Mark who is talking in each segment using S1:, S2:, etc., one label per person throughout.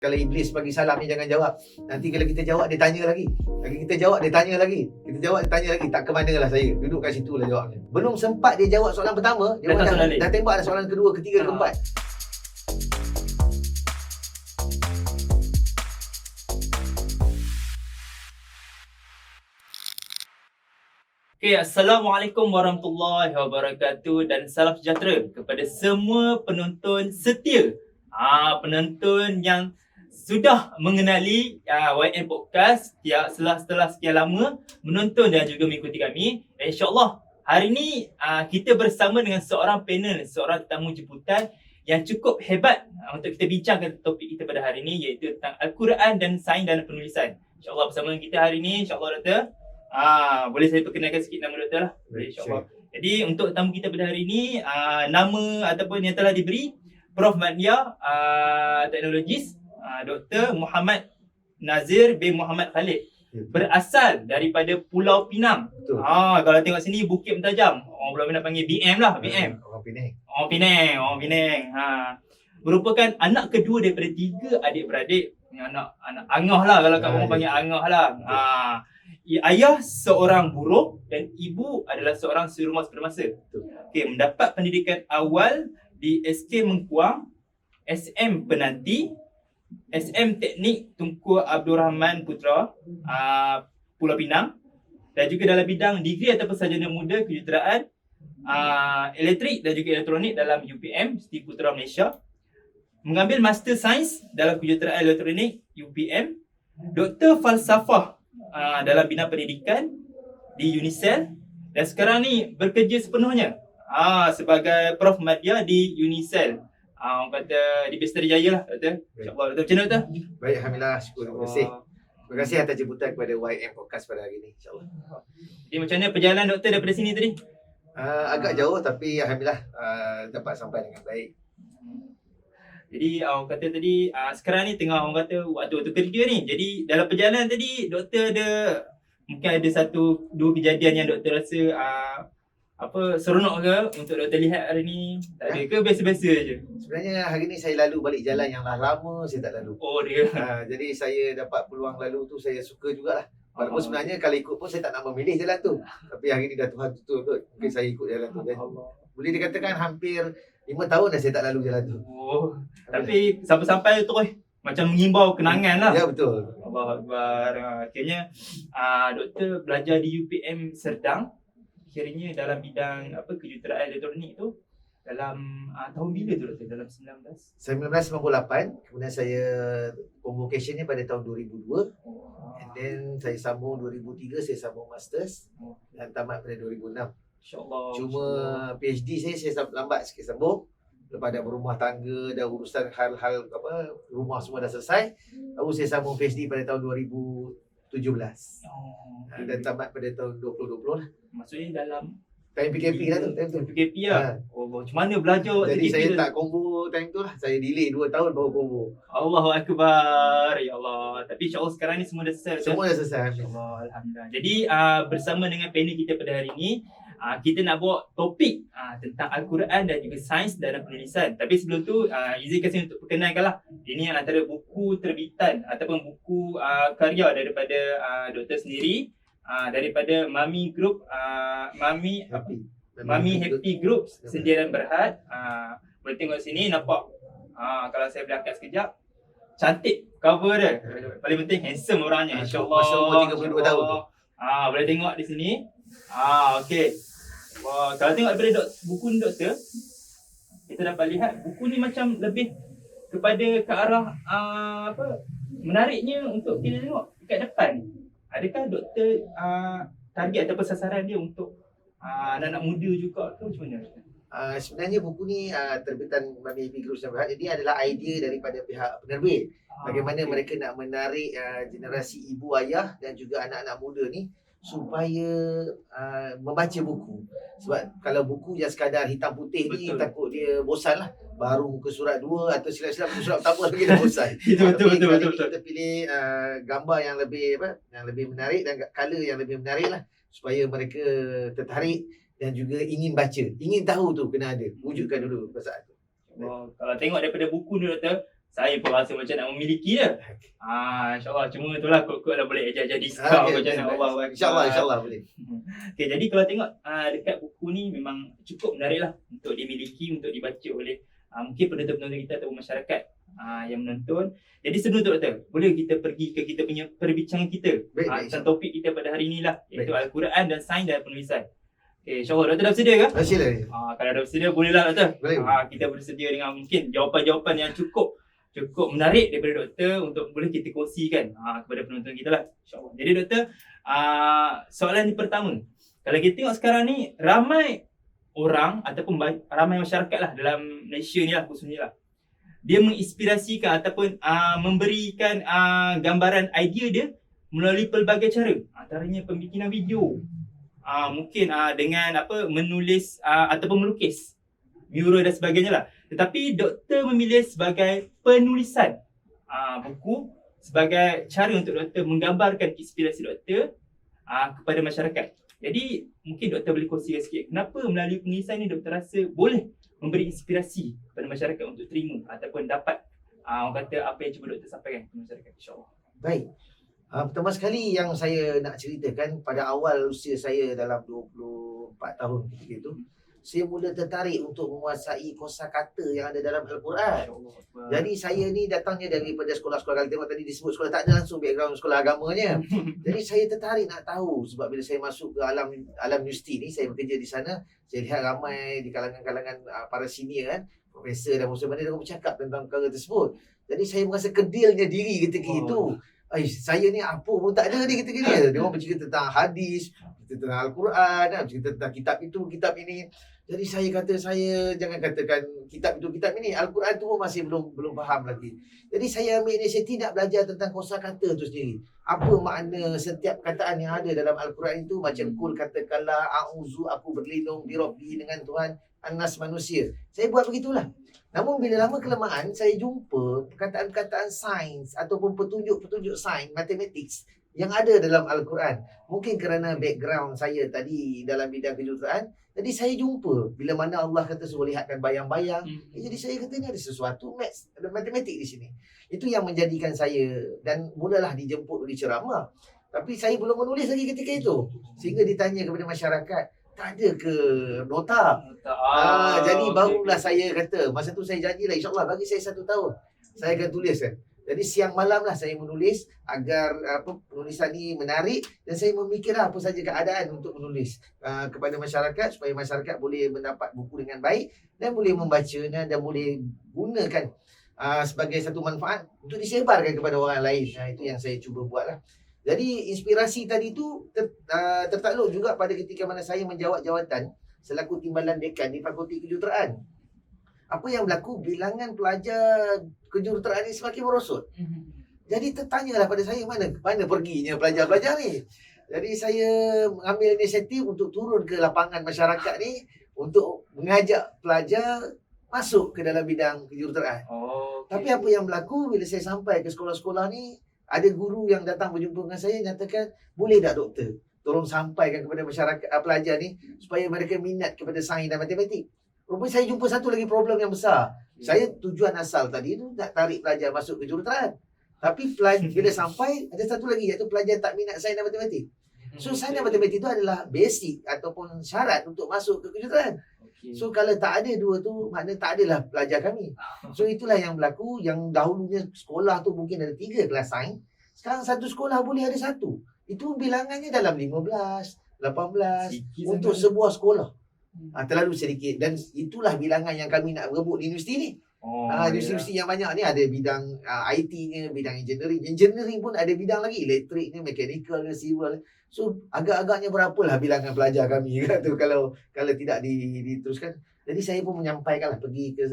S1: Kalau iblis bagi salam ni jangan jawab. Nanti kalau kita jawab dia tanya lagi. Lagi kita jawab dia tanya lagi. Kita jawab dia tanya lagi. Tak ke mana lah saya. Duduk kat situ lah jawabnya. Belum sempat dia jawab soalan pertama, dia dah tembak dah soalan kedua, ketiga, keempat.
S2: Okay, Assalamualaikum warahmatullahi wabarakatuh dan salam sejahtera kepada semua penonton setia. Penonton yang sudah mengenali YN Podcast setelah sekian lama menonton dan juga mengikuti kami. InsyaAllah hari ini kita bersama dengan seorang panel, seorang tetamu jemputan yang cukup hebat untuk kita bincangkan topik kita pada hari ini, iaitu tentang Al-Quran dan Sains dalam Penulisan. InsyaAllah bersama kita hari ini, insyaAllah Doktor. Boleh saya perkenalkan sikit nama doktor lah? Boleh, insyaAllah. Jadi untuk tamu kita pada hari ini, nama ataupun yang telah diberi Prof. Madya Teknologis, Dr. Muhammad Nazir bin Muhammad Khalid. Berasal daripada Pulau Pinang.
S1: Betul.
S2: Kalau tengok sini Bukit Mentajam. Orang Pulau Pinang panggil BM lah, BM.
S1: Orang Penang.
S2: Orang Penang. Merupakan anak kedua daripada 3 adik-beradik. Anak angah lah, kalau kat orang panggil angah lah. Ayah seorang buruh dan ibu adalah seorang serumah semasa. Okey, mendapat pendidikan awal di SK Mengkuang, SM Penanti, SM Teknik Tunku Abdul Rahman Putra, Pulau Pinang, dan juga dalam bidang degree ataupun sarjana muda kejuruteraan elektrik dan juga elektronik dalam UPM Siti Putra Malaysia. Mengambil Master Sains dalam kejuruteraan elektronik UPM, Doktor Falsafah dalam bidang pendidikan di UNICEL, dan sekarang ni bekerja sepenuhnya sebagai Prof. Madya di UNICEL. Orang kata di Pesta Jaya lah, Doktor. InsyaAllah, Doktor. Macam mana, Doktor?
S1: Baik, Alhamdulillah. Syukur, terima kasih. Terima kasih atas jemputan kepada YN Podcast pada hari ini, insyaAllah.
S2: Jadi macam mana perjalanan Doktor daripada sini tadi?
S1: Agak jauh tapi Alhamdulillah dapat sampai dengan baik.
S2: Jadi orang kata tadi sekarang ni tengah orang kata waktu kerja ni. Jadi dalam perjalanan tadi doktor ada mungkin ada 1-2 kejadian yang doktor rasa seronok ke untuk doktor lihat hari ni? Tak ada ke biasa-biasa je?
S1: Sebenarnya hari ni saya lalu balik jalan yang lama saya tak lalu.
S2: Oh dia.
S1: Jadi saya dapat peluang lalu tu saya suka jugalah. Walaupun sebenarnya kalau ikut pun saya tak nak memilih jalan tu. Tapi hari ni dah Tuhan tutup kot. Mungkin saya ikut jalan tu. Dan boleh dikatakan hampir 5 tahun dah saya tak lalu jalan tu.
S2: Tapi sampai-sampai tu macam mengimbau kenangan lah.
S1: Ya, betul.
S2: Allah Akbar. Akhirnya doktor belajar di UPM Serdang. Akhirnya dalam bidang kejuruteraan elektronik tu dalam tahun bila tu doktor? Dalam
S1: 1998. Kemudian saya convocation-nya pada tahun 2002. And then saya sambung 2003, saya sambung masters dan tamat pada 2006.
S2: InsyaAllah.
S1: Cuma PhD saya lambat sikit sambung. Lepas dah berumah tangga, dah urusan hal-hal rumah semua dah selesai. Baru saya sambung PhD pada tahun 2017. Dan tamat pada tahun 2020 lah.
S2: Maksudnya dalam
S1: time PKP lah tu.
S2: PKP lah. Macam mana belajar waktu
S1: Jadi
S2: PKP
S1: saya
S2: tu?
S1: tak combo time tu lah. Saya delay 2 tahun baru combo.
S2: Allahu Akbar. Ya Allah. Tapi insyaAllah sekarang ni semua dah selesai.
S1: Semua dah selesai.
S2: InsyaAllah. Alhamdulillah. Jadi bersama dengan panel kita pada hari ini, kita nak bawa topik tentang Al-Quran dan juga sains dalam penulisan. Tapi sebelum tu, izinkan saya untuk perkenalkanlah. Ini antara buku terbitan ataupun buku karya daripada doktor sendiri, daripada Mami Group, Mami Happy Group Sendirian Berhad. Boleh tengok sini, nampak. Kalau saya boleh angkat sekejap, cantik cover dia. Paling penting handsome orangnya, insyaAllah.
S1: Masa umur 32 tahun tu.
S2: Boleh tengok di sini. Okey. Wah, kalau tengok daripada buku ni doktor, kita dapat lihat buku ni macam lebih kepada ke arah menariknya untuk kita tengok dekat depan. Adakah doktor target ataupun sasaran dia untuk anak-anak muda juga ke macam mana?
S1: Sebenarnya buku ni terbitan Mami Happy Group Sendirian Berhad. Jadi adalah idea daripada pihak penerbit. Bagaimana mereka nak menarik generasi ibu ayah dan juga anak-anak muda ni supaya membaca buku. Sebab kalau buku yang sekadar hitam putih ni, takut dia bosan lah. Baru muka surat 2 atau silap-silap muka surat pertama lagi dah bosan. Betul. Kita pilih gambar yang lebih menarik dan color yang lebih menarik lah, supaya mereka tertarik dan juga ingin baca, ingin tahu tu kena ada. Wujudkan dulu perasaan tu.
S2: Kalau tengok daripada buku ni doktor, saya pun rasa macam nak memiliki dia. InsyaAllah. Cuma itulah kot-kot lah boleh ajar diskaun macam mana Allah.
S1: InsyaAllah boleh.
S2: Okay, jadi kalau tengok dekat buku ni memang cukup menarik lah untuk dimiliki, untuk dibaca oleh mungkin penonton-penonton kita atau masyarakat yang menonton. Jadi sebelum tu Doktor, boleh kita pergi ke kita punya perbincangan kita tentang topik kita pada hari ni lah, iaitu Al-Quran dan Sains dan Penulisan. Okay, InsyaAllah Doktor dah bersedia ke?
S1: Dah sila.
S2: Kalau dah bersedia bolehlah Doktor.
S1: Boleh.
S2: Kita bersedia dengan mungkin jawapan-jawapan yang cukup menarik daripada Doktor untuk boleh kita kongsikan kepada penonton kita lah, InsyaAllah. Jadi Doktor, soalan yang pertama, kalau kita tengok sekarang ni ramai orang ataupun ramai masyarakat lah dalam Malaysia ni lah khususnya lah, dia menginspirasikan ataupun memberikan gambaran idea dia melalui pelbagai cara. Antaranya pembikinan video, mungkin dengan menulis ataupun melukis, mural dan sebagainya lah. Tetapi Doktor memilih sebagai penulisan buku sebagai cara untuk Doktor menggambarkan inspirasi Doktor kepada masyarakat. Jadi mungkin Doktor boleh kongsikan sikit kenapa melalui penulisan ni Doktor rasa boleh memberi inspirasi kepada masyarakat untuk terima ataupun dapat orang kata apa yang cuba Doktor sampaikan kepada masyarakat, insyaAllah.
S1: Baik. Pertama sekali yang saya nak ceritakan, pada awal usia saya dalam 24 tahun ketika itu, saya mula tertarik untuk menguasai kosakata yang ada dalam Al-Quran. Jadi saya ni datangnya daripada sekolah-sekolah, kalau tengok tadi disebut sekolah, tak ada langsung background sekolah agamanya. Jadi saya tertarik nak tahu, sebab bila saya masuk ke alam universiti ni, saya bekerja di sana, saya lihat ramai di kalangan-kalangan para senior kan, profesor dan musuh mana dia bercakap tentang perkara tersebut. Jadi saya merasa kedilnya diri ketika itu. Saya ni apa pun tak ada ni ketika ni. Dia orang bercerita tentang hadis, cerita tentang Al-Quran, cerita tentang kitab itu, kitab ini. Jadi saya kata, saya jangan katakan kitab itu, kitab ini, Al-Quran tu pun masih belum faham lagi. Jadi saya ambil inisiatif nak belajar tentang kosakata tu sendiri. Apa makna setiap kataan yang ada dalam Al-Quran itu, macam kul katakanlah a'udzu, aku berlindung bi Rabbi, dengan Tuhan An-Nas manusia. Saya buat begitulah. Namun bila lama kelamaan saya jumpa perkataan-perkataan sains ataupun petunjuk-petunjuk sains, mathematics yang ada dalam Al-Quran. Mungkin kerana background saya tadi dalam bidang kejuruteraan, jadi saya jumpa bila mana Allah kata suruh lihatkan bayang-bayang. Jadi saya kata ni ada sesuatu maths, ada matematik di sini. Itu yang menjadikan saya, dan mulalah dijemput pergi ceramah. Tapi saya belum menulis lagi ketika itu. Sehingga ditanya kepada masyarakat, tak ada ke nota? Jadi barulah saya kata, masa tu saya janjilah, insyaAllah bagi saya 1 tahun saya akan tuliskan. Jadi siang malam lah saya menulis agar penulisan ni menarik, dan saya memikirlah apa saja keadaan untuk menulis kepada masyarakat, supaya masyarakat boleh mendapat buku dengan baik dan boleh membacanya dan boleh gunakan sebagai satu manfaat untuk disebarkan kepada orang lain. Itu yang saya cuba buat lah. Jadi inspirasi tadi tu tertakluk juga pada ketika mana saya menjawat jawatan selaku timbalan dekan di Fakulti Kejuruteraan. Apa yang berlaku, bilangan pelajar kejuruteraan ni semakin merosot. Jadi tertanyalah pada saya, mana perginya pelajar-pelajar ni. Jadi saya mengambil inisiatif untuk turun ke lapangan masyarakat ni untuk mengajak pelajar masuk ke dalam bidang kejuruteraan. Tapi apa yang berlaku bila saya sampai ke sekolah-sekolah ni, ada guru yang datang berjumpa dengan saya nyatakan, boleh tak doktor tolong sampaikan kepada masyarakat pelajar ni supaya mereka minat kepada sains dan matematik. Rupanya saya jumpa satu lagi problem yang besar. Saya tujuan asal tadi tu nak tarik pelajar masuk ke kejuruteraan. Tapi bila sampai, ada satu lagi, iaitu pelajar tak minat sains dan matematik. So sains dan matematik itu adalah basic ataupun syarat untuk masuk ke kejuruteraan. So kalau tak ada dua tu, maknanya tak adalah pelajar kami. So itulah yang berlaku, yang dahulunya sekolah tu mungkin ada 3 kelas sains. Sekarang satu sekolah boleh ada 1. Itu bilangannya dalam 15, 18 untuk sebuah sekolah. Terlalu sedikit, dan itulah bilangan yang kami nak rebut di universiti ni. Universiti yang banyak ni ada bidang IT-nya, bidang engineering pun ada bidang lagi, elektrik ni, mechanical ni, civil. So agak-agaknya berapalah bilangan pelajar kami tu kalau tidak diteruskan. Jadi saya pun menyampaikanlah, pergi ke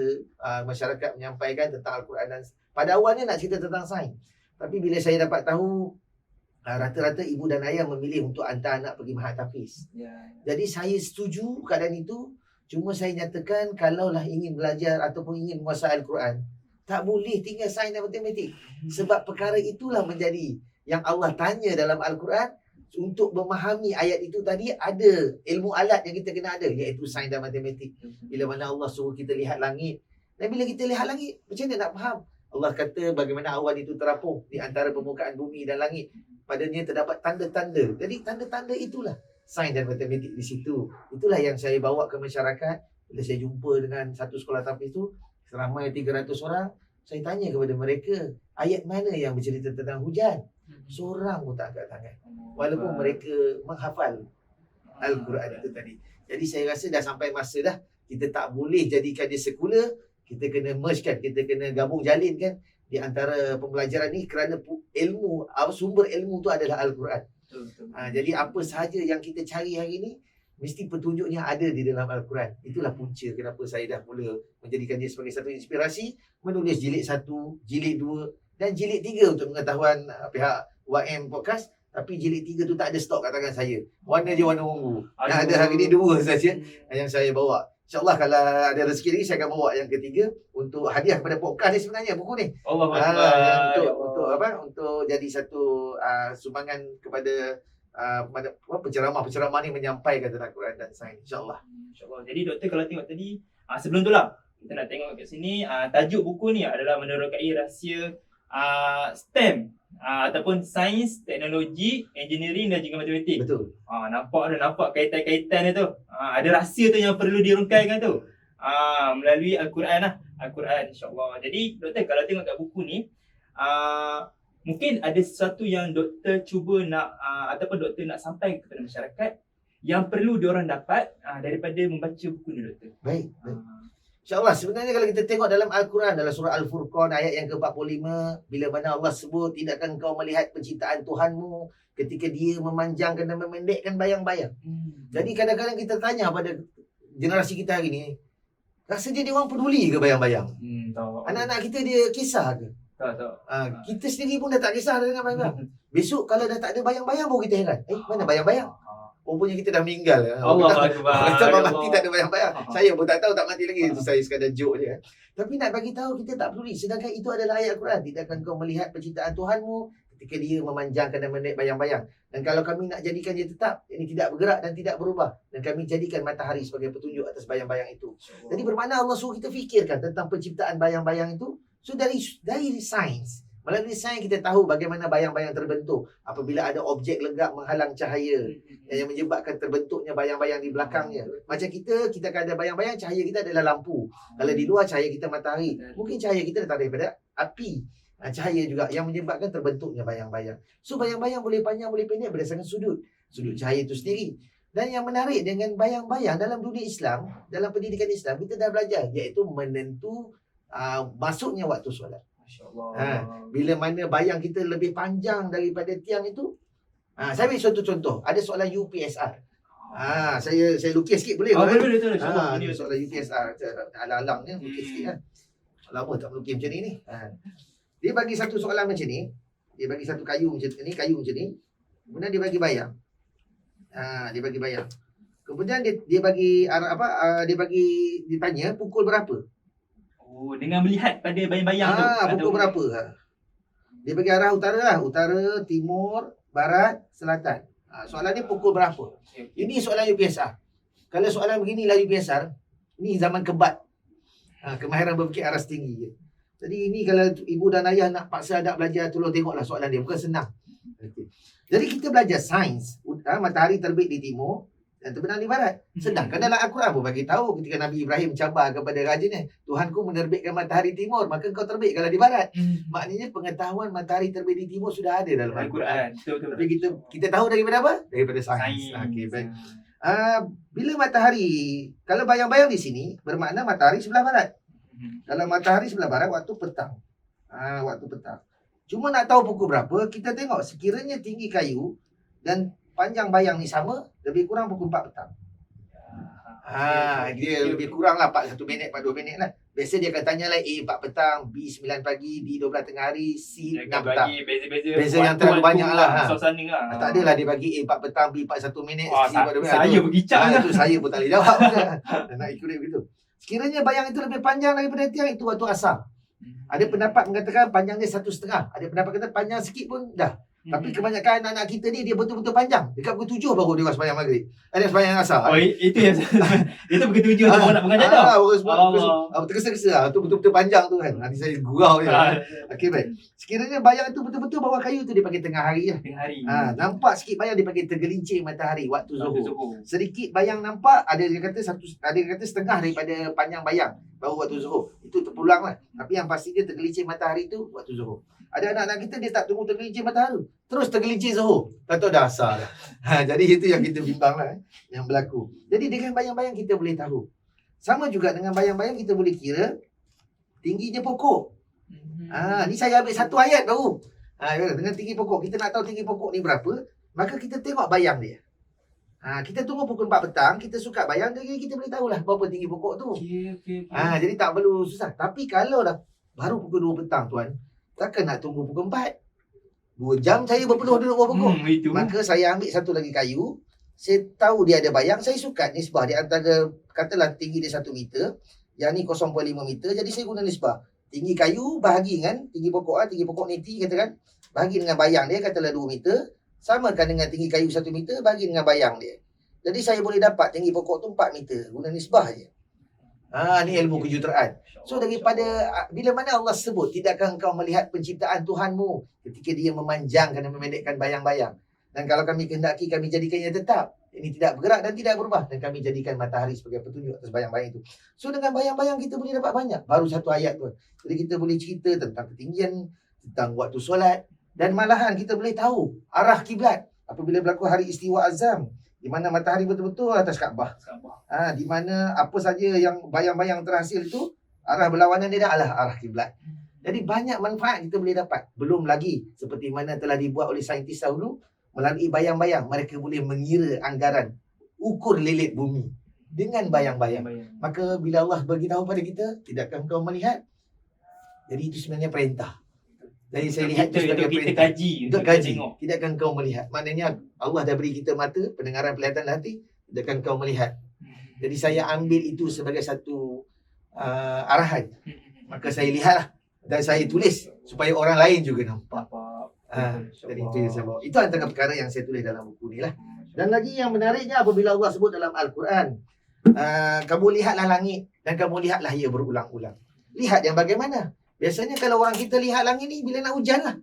S1: masyarakat menyampaikan tentang Al-Quran. Dan pada awalnya nak cerita tentang sains, tapi bila saya dapat tahu rata-rata ibu dan ayah memilih untuk hantar anak pergi Mahat Tafiz. Jadi saya setuju keadaan itu. Cuma saya nyatakan, kalaulah ingin belajar ataupun ingin menguasai Al-Quran, tak boleh tinggal sains dan matematik. Sebab perkara itulah menjadi yang Allah tanya dalam Al-Quran. Untuk memahami ayat itu tadi, ada ilmu alat yang kita kena ada, iaitu sains dan matematik. Bila mana Allah suruh kita lihat langit, dan bila kita lihat langit, macam mana nak faham? Allah kata bagaimana awan itu terapung di antara permukaan bumi dan langit. Padanya terdapat tanda-tanda. Jadi tanda-tanda itulah sains dan matematik di situ. Itulah yang saya bawa ke masyarakat. Bila saya jumpa dengan satu sekolah tahfiz itu, seramai 300 orang, saya tanya kepada mereka, ayat mana yang bercerita tentang hujan? Seorang pun tak angkat tangan. Walaupun mereka menghafal Al-Quran itu tadi. Jadi saya rasa dah sampai masa dah, kita tak boleh jadikan dia sekular, kita kena merge kan, kita kena gabung jalin kan di antara pembelajaran ni, kerana ilmu, sumber ilmu tu adalah Al-Quran. Jadi apa sahaja yang kita cari hari ni, mesti petunjuknya ada di dalam Al-Quran. Itulah punca kenapa saya dah mula menjadikan dia sebagai satu inspirasi, menulis jilid 1, jilid 2 dan jilid 3 untuk pengetahuan pihak YM Podcast. Tapi jilid 3 tu tak ada stok kat tangan saya. Warna je warna ungu. Yang ada hari ni 2 saja yang saya bawa. InsyaAllah kalau ada rezeki lagi, saya akan bawa yang ketiga untuk hadiah kepada podcast ni sebenarnya, buku ni. Untuk jadi satu sumbangan kepada penceramah-penceramah ni menyampaikan tentang Quran dan sains, insyaAllah.
S2: InsyaAllah. Jadi doktor kalau tengok tadi, sebelum tu lah kita nak tengok kat sini, tajuk buku ni adalah menerokai rahsia STEM ataupun sains, teknologi, engineering dan juga matematik.
S1: Betul.
S2: Nampak kaitan-kaitan dia tu. Ada rahsia tu yang perlu dirungkaikan tu. Melalui Al-Quran lah. Al-Quran, insyaAllah. Jadi doktor kalau tengok kat buku ni, mungkin ada sesuatu yang doktor cuba nak ataupun doktor nak sampai kepada masyarakat yang perlu diorang dapat daripada membaca buku ni, doktor.
S1: Baik. InsyaAllah, sebenarnya kalau kita tengok dalam Al-Quran, dalam surah Al-Furqan ayat yang ke-45, bila mana Allah sebut, tidakkah engkau melihat penciptaan Tuhanmu ketika dia memanjangkan dan memendekkan bayang-bayang. Jadi kadang-kadang kita tanya pada generasi kita hari ni, rasa dia orang peduli ke bayang-bayang? Anak-anak kita dia kisah ke?
S2: Tak.
S1: Kita sendiri pun dah tak kisah dengan bayang-bayang. Besok kalau dah tak ada bayang-bayang baru kita heran. Mana bayang-bayang? Rupanya kita dah meninggal.
S2: Allah Akbar.
S1: Kita mati tak ada bayang-bayang. Saya pun tak tahu, tak mati lagi. Itu saya sekadar joke je. Tapi nak bagi tahu kita tak peduli. Sedangkan itu adalah ayat Al-Quran. Tidakkah kau melihat penciptaan Tuhanmu ketika dia memanjangkan dan menaik bayang-bayang. Dan kalau kami nak jadikan dia tetap, ini tidak bergerak dan tidak berubah. Dan kami jadikan matahari sebagai petunjuk atas bayang-bayang itu. Jadi bermakna Allah suruh kita fikirkan tentang penciptaan bayang-bayang itu. So dari sains. Melalui sains kita tahu bagaimana bayang-bayang terbentuk apabila ada objek legap menghalang cahaya yang menyebabkan terbentuknya bayang-bayang di belakangnya. Macam kita akan ada bayang-bayang, cahaya kita adalah lampu. Kalau di luar cahaya kita matahari. Mungkin cahaya kita datang daripada api. Cahaya juga yang menyebabkan terbentuknya bayang-bayang. So bayang-bayang boleh panjang, boleh pendek berdasarkan sudut cahaya itu sendiri. Dan yang menarik dengan bayang-bayang dalam dunia Islam, dalam pendidikan Islam, kita dah belajar iaitu menentu masuknya waktu solat. Bila mana bayang kita lebih panjang daripada tiang itu, saya beri contoh. Ada soalan UPSR. Saya lukis sikit boleh?
S2: Boleh.
S1: Soalan UPSR alang-alang ni lukis sikit kan. Lama tak melukis macam ni. Dia bagi satu soalan macam ni. Dia bagi satu kayu macam ni. Kemudian dia bagi bayang. Dia bagi bayang. Kemudian dia bagi ditanya pukul berapa?
S2: Dengan melihat pada bayang-bayang tu.
S1: Pukul berapa? Dia bagi arah utara, timur, barat, selatan. Soalan ni pukul berapa? Ini soalan UPSR. Kalau soalan beginilah UPSR, ini zaman kebat. Kemahiran berfikir aras tinggi je. Jadi ini kalau ibu dan ayah nak paksa anak belajar, tolong tengoklah soalan dia. Bukan senang. Jadi kita belajar sains. Matahari terbit di timur dan terbenam di barat. Sedangkan dalam Al-Quran pun bagi tahu ketika Nabi Ibrahim cabar kepada rajanya, Tuhanku menerbitkan matahari timur, maka kau terbitkanlah di barat. Maknanya pengetahuan matahari terbit di timur sudah ada dalam Al-Quran. Tapi kita tahu daripada apa? Daripada sains. Okey, baik. Bila matahari, kalau bayang-bayang di sini bermakna matahari sebelah barat. Kalau matahari sebelah barat, waktu petang. Waktu petang. Cuma nak tahu pukul berapa, kita tengok sekiranya tinggi kayu dan panjang bayang ni sama, lebih kurang pukul 4 petang. Dia lebih kurang lah 1 minit, 2 minit lah. Biasa dia akan tanya lah A 4 petang, B 9 pagi, D 12 tengah hari, C 6 petang. Beza yang terlalu banyak lah. Tak adalah dia bagi A 4 petang, B 41 minit, C 4 minit.
S2: Saya bergicap lah.
S1: Itu saya pun tak boleh jawab. Nak ikut dia begitu. Sekiranya bayang itu lebih panjang daripada tiang, itu waktu asar. Ada pendapat mengatakan panjangnya 1,5. Ada pendapat kata panjang sikit pun dah. Tapi kebanyakan anak-anak kita ni dia betul-betul panjang. Dekat pukul 7 baru dia sembahyang maghrib. Ada sembahyang asar.
S2: Oh, itu yang itu begitu tu orang nak mengajar dah.
S1: Allah. Tergesa-gesa lah. Tu betul-betul panjang tu kan. Nanti saya gurau je. Okey baik. Sekiranya bayang tu betul-betul bawah kayu tu dia panggil tengah hari lah.
S2: Tengah hari.
S1: Nampak sikit bayang dia panggil tergelincir matahari waktu zuhur. Sedikit bayang nampak, ada yang kata setengah daripada panjang bayang baru waktu zuhur. Itu terpulang lah. Tapi yang pasti dia tergelincir matahari tu waktu zuhur. Ada anak-anak kita dia tak tunggu tergelincir matahari, terus tergelincir zuhur. Tak tahu dah asar dah. Jadi itu yang kita bimbang lah yang berlaku. Jadi dengan bayang-bayang kita boleh tahu. Sama juga dengan bayang-bayang kita boleh kira tingginya pokok. Ni saya ambil satu ayat baru. Dengan tinggi pokok, kita nak tahu tinggi pokok ni berapa, maka kita tengok bayang dia. Kita tunggu pukul 4 petang, kita suka bayang dia, kita boleh tahulah berapa tinggi pokok tu.
S2: Okay.
S1: Jadi tak perlu susah. Tapi kalau dah baru pukul 2 petang tuan, takkan nak tunggu pukul 4. 2 jam saya berpeluh duduk bawah pokok. Maka saya ambil satu lagi kayu. Saya tahu dia ada bayang. Saya suka nisbah di antara, katalah tinggi dia 1 meter. Yang ni 0.5 meter. Jadi saya guna nisbah. Tinggi kayu bahagi dengan tinggi pokok. Tinggi pokok neti katakan. Bahagi dengan bayang dia katalah 2 meter. Samakan dengan tinggi kayu 1 meter. Bahagi dengan bayang dia. Jadi saya boleh dapat tinggi pokok tu 4 meter. Guna nisbah je. Ni ilmu kejuruteraan. So daripada bila mana Allah sebut tidakkah engkau melihat penciptaan Tuhanmu ketika dia memanjangkan dan memendekkan bayang-bayang. Dan kalau kami kehendaki kami jadikannya tetap. Ini tidak bergerak dan tidak berubah. Dan kami jadikan matahari sebagai petunjuk atas bayang-bayang itu. So dengan bayang-bayang kita boleh dapat banyak. Baru satu ayat tu. Jadi kita boleh cerita tentang ketinggian, tentang waktu solat. Dan malahan kita boleh tahu arah kiblat. Apabila berlaku hari istiwa azam. Di mana matahari betul-betul atas Kaabah. Di mana apa saja yang bayang-bayang terhasil itu arah berlawanan dia adalah arah kiblat. Jadi banyak manfaat kita boleh dapat. Belum lagi seperti mana telah dibuat oleh saintis dahulu melalui bayang-bayang mereka boleh mengira anggaran ukur lilit bumi dengan bayang-bayang. Maka bila Allah beritahu pada kita, tidakkah engkau melihat? Jadi itu sebenarnya perintah. Jadi saya lihat itu sebagai perintah. Untuk kaji. Tidakkah engkau melihat? Maknanya Allah dah beri kita mata, pendengaran, penglihatan dan hati. Tidakkah engkau melihat? Jadi saya ambil itu sebagai satu arahan. Maka saya lihatlah dan saya tulis supaya orang lain juga nampak. Jadi itu yang saya bawa. Itu antara perkara yang saya tulis dalam buku ni lah. Dan lagi yang menariknya apabila Allah sebut dalam Al-Quran, kamu lihatlah langit dan kamu lihatlah ia berulang-ulang. Lihat yang bagaimana? Biasanya kalau orang kita lihat langit ni bila nak hujan lah.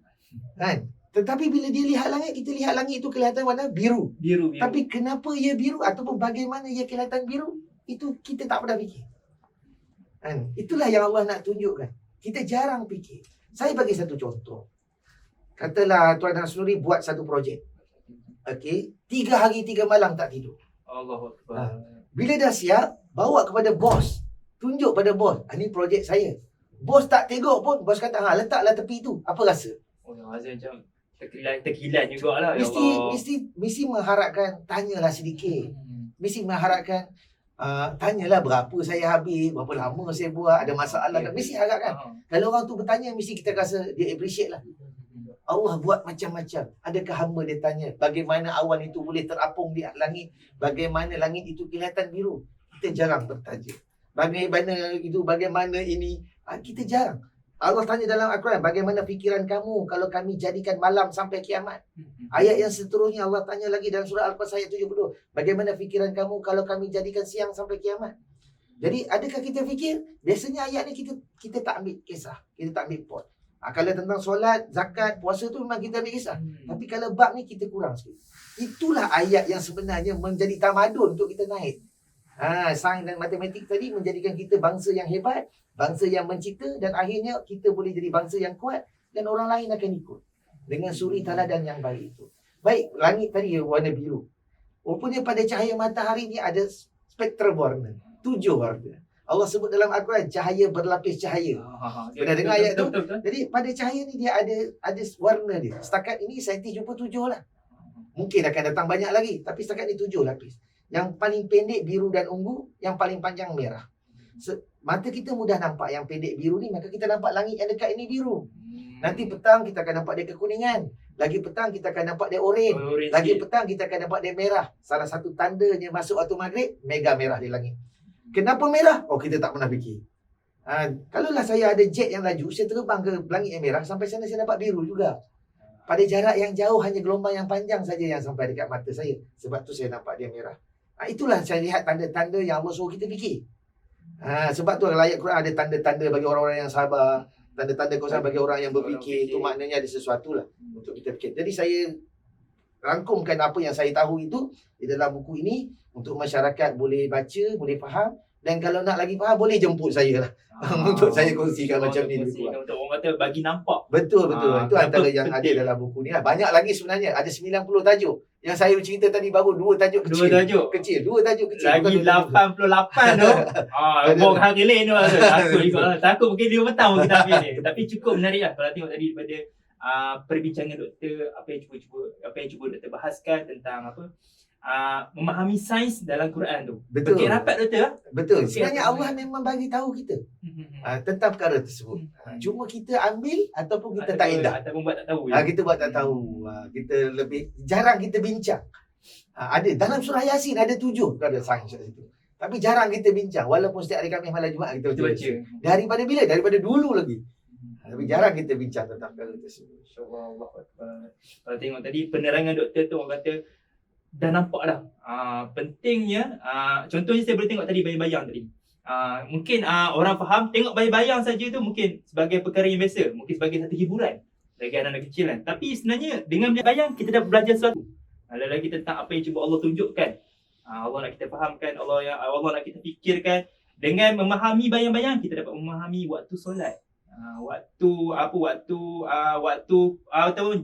S1: Kan? Tetapi bila dia lihat langit, kita lihat langit itu kelihatan warna biru. Biru. Tapi kenapa ia biru ataupun bagaimana ia kelihatan biru? Itu kita tak pernah fikir. Kan? Itulah yang Allah nak tunjukkan. Kita jarang fikir. Saya bagi satu contoh. Katalah Tuan Hasnuri buat satu projek. Okey, 3 hari 3 malam tak tidur.
S2: Allahuakbar.
S1: Bila dah siap, bawa kepada bos. Tunjuk pada bos, ini projek saya. Bos tak tengok pun, bos kata, letaklah tepi tu. Apa rasa?
S2: Macam terkilan jugalah.
S1: Mesti mengharapkan, tanyalah sedikit. Mesti mengharapkan, tanyalah berapa saya habis, berapa lama saya buat, ada masalah kan. Mesti harapkan. Kalau orang tu bertanya, mesti kita rasa dia appreciate lah. Allah buat macam-macam. Adakah hamba dia tanya, bagaimana awan itu boleh terapung di langit? Bagaimana langit itu kelihatan biru? Kita jarang bertanya. Bagaimana ini? Kita jarang. Allah tanya dalam Al-Quran, bagaimana fikiran kamu kalau kami jadikan malam sampai kiamat? Ayat yang seterusnya Allah tanya lagi dalam surah Al-Qasas ayat 72. Bagaimana fikiran kamu kalau kami jadikan siang sampai kiamat? Jadi adakah kita fikir? Biasanya ayat ni kita tak ambil kisah. Kita tak ambil pot. Kalau tentang solat, zakat, puasa tu memang kita ambil kisah. Tapi kalau bab ni kita kurang sikit. Itulah ayat yang sebenarnya menjadi tamadun untuk kita naik. Sains dan matematik tadi menjadikan kita bangsa yang hebat, bangsa yang mencipta dan akhirnya kita boleh jadi bangsa yang kuat dan orang lain akan ikut. Dengan suri teladan yang baik itu. Baik, langit tadi warna biru. Rupanya pada cahaya matahari ni ada spektrum warna. 7 warna. Allah sebut dalam Al-Quran, cahaya berlapis cahaya. Pernah dengar ayat tu? Jadi pada cahaya ni dia ada warna dia. Setakat ini saintis jumpa 7 lah. Mungkin akan datang banyak lagi. Tapi setakat ni 7 lapis. Yang paling pendek biru dan ungu, yang paling panjang merah. Mata kita mudah nampak yang pendek biru ni, maka kita nampak langit yang dekat ini biru. Nanti petang kita akan nampak dia kekuningan. Lagi petang kita akan nampak dia oranye. Lagi petang kita akan nampak dia merah. Salah satu tandanya masuk waktu maghrib, mega merah di langit. Kenapa merah? Kita tak pernah fikir. Kalaulah saya ada jet yang laju, saya terbang ke langit yang merah, sampai sana saya dapat biru juga. Pada jarak yang jauh hanya gelombang yang panjang saja yang sampai dekat mata saya. Sebab tu saya nampak dia merah. Itulah saya lihat tanda-tanda yang Allah suruh kita fikir. Sebab tu dalam ayat Quran ada tanda-tanda bagi orang-orang yang sabar. Tanda-tanda kausan bagi orang yang berfikir. Itu maknanya ada sesuatu lah untuk kita fikir. Jadi saya rangkumkan apa yang saya tahu itu di dalam buku ini untuk masyarakat boleh baca, boleh faham. Dan kalau nak lagi faham, boleh jemput saya lah. Untuk saya kongsikan macam ni.
S2: Untuk orang kata bagi nampak.
S1: Betul. Itu antara yang ada
S2: penting
S1: dalam buku ni lah. Banyak lagi sebenarnya. Ada 90 tajuk. Yang saya cerita tadi baru 2 tajuk kecil.
S2: 2 tajuk
S1: kecil.
S2: Lagi 88 tu. Bong hari lain tu. Takut juga lah. Takut mungkin 5 petang pun kita ambil ni. Tapi cukup menarik lah. Kalau tengok tadi daripada perbincangan doktor, apa yang cuba doktor bahaskan tentang apa, memahami sains dalam Quran tu.
S1: Betul.
S2: Fikir rapat doktor.
S1: Betul. Sebenarnya Allah memang bagi tahu kita tentang perkara tersebut. Cuma kita ambil ataupun kita tak edah.
S2: Ataupun buat tak tahu.
S1: Kita buat tak tahu. Kita lebih jarang kita bincang. Ada dalam surah Yasin ada 7 perkara sains kat situ. Tapi jarang kita bincang walaupun setiap hari Khamis malam Jumaat kita baca. Daripada bila? Daripada dulu lagi. Tapi jarang kita bincang tentang perkara tersebut.
S2: InsyaAllah. Kalau tengok tadi penerangan doktor tu orang kata dah nampak dah. Pentingnya, contohnya saya boleh tengok tadi bayang-bayang tadi. Mungkin orang faham tengok bayang-bayang saja tu mungkin sebagai perkara yang biasa, mungkin sebagai satu hiburan bagi anak-anak kecil kan. Tapi sebenarnya dengan melihat bayang kita dah belajar sesuatu. Lagi tentang apa yang cuba Allah tunjukkan. Allah nak kita fahamkan, Allah nak kita fikirkan. Dengan memahami bayang-bayang kita dapat memahami waktu solat. Ataupun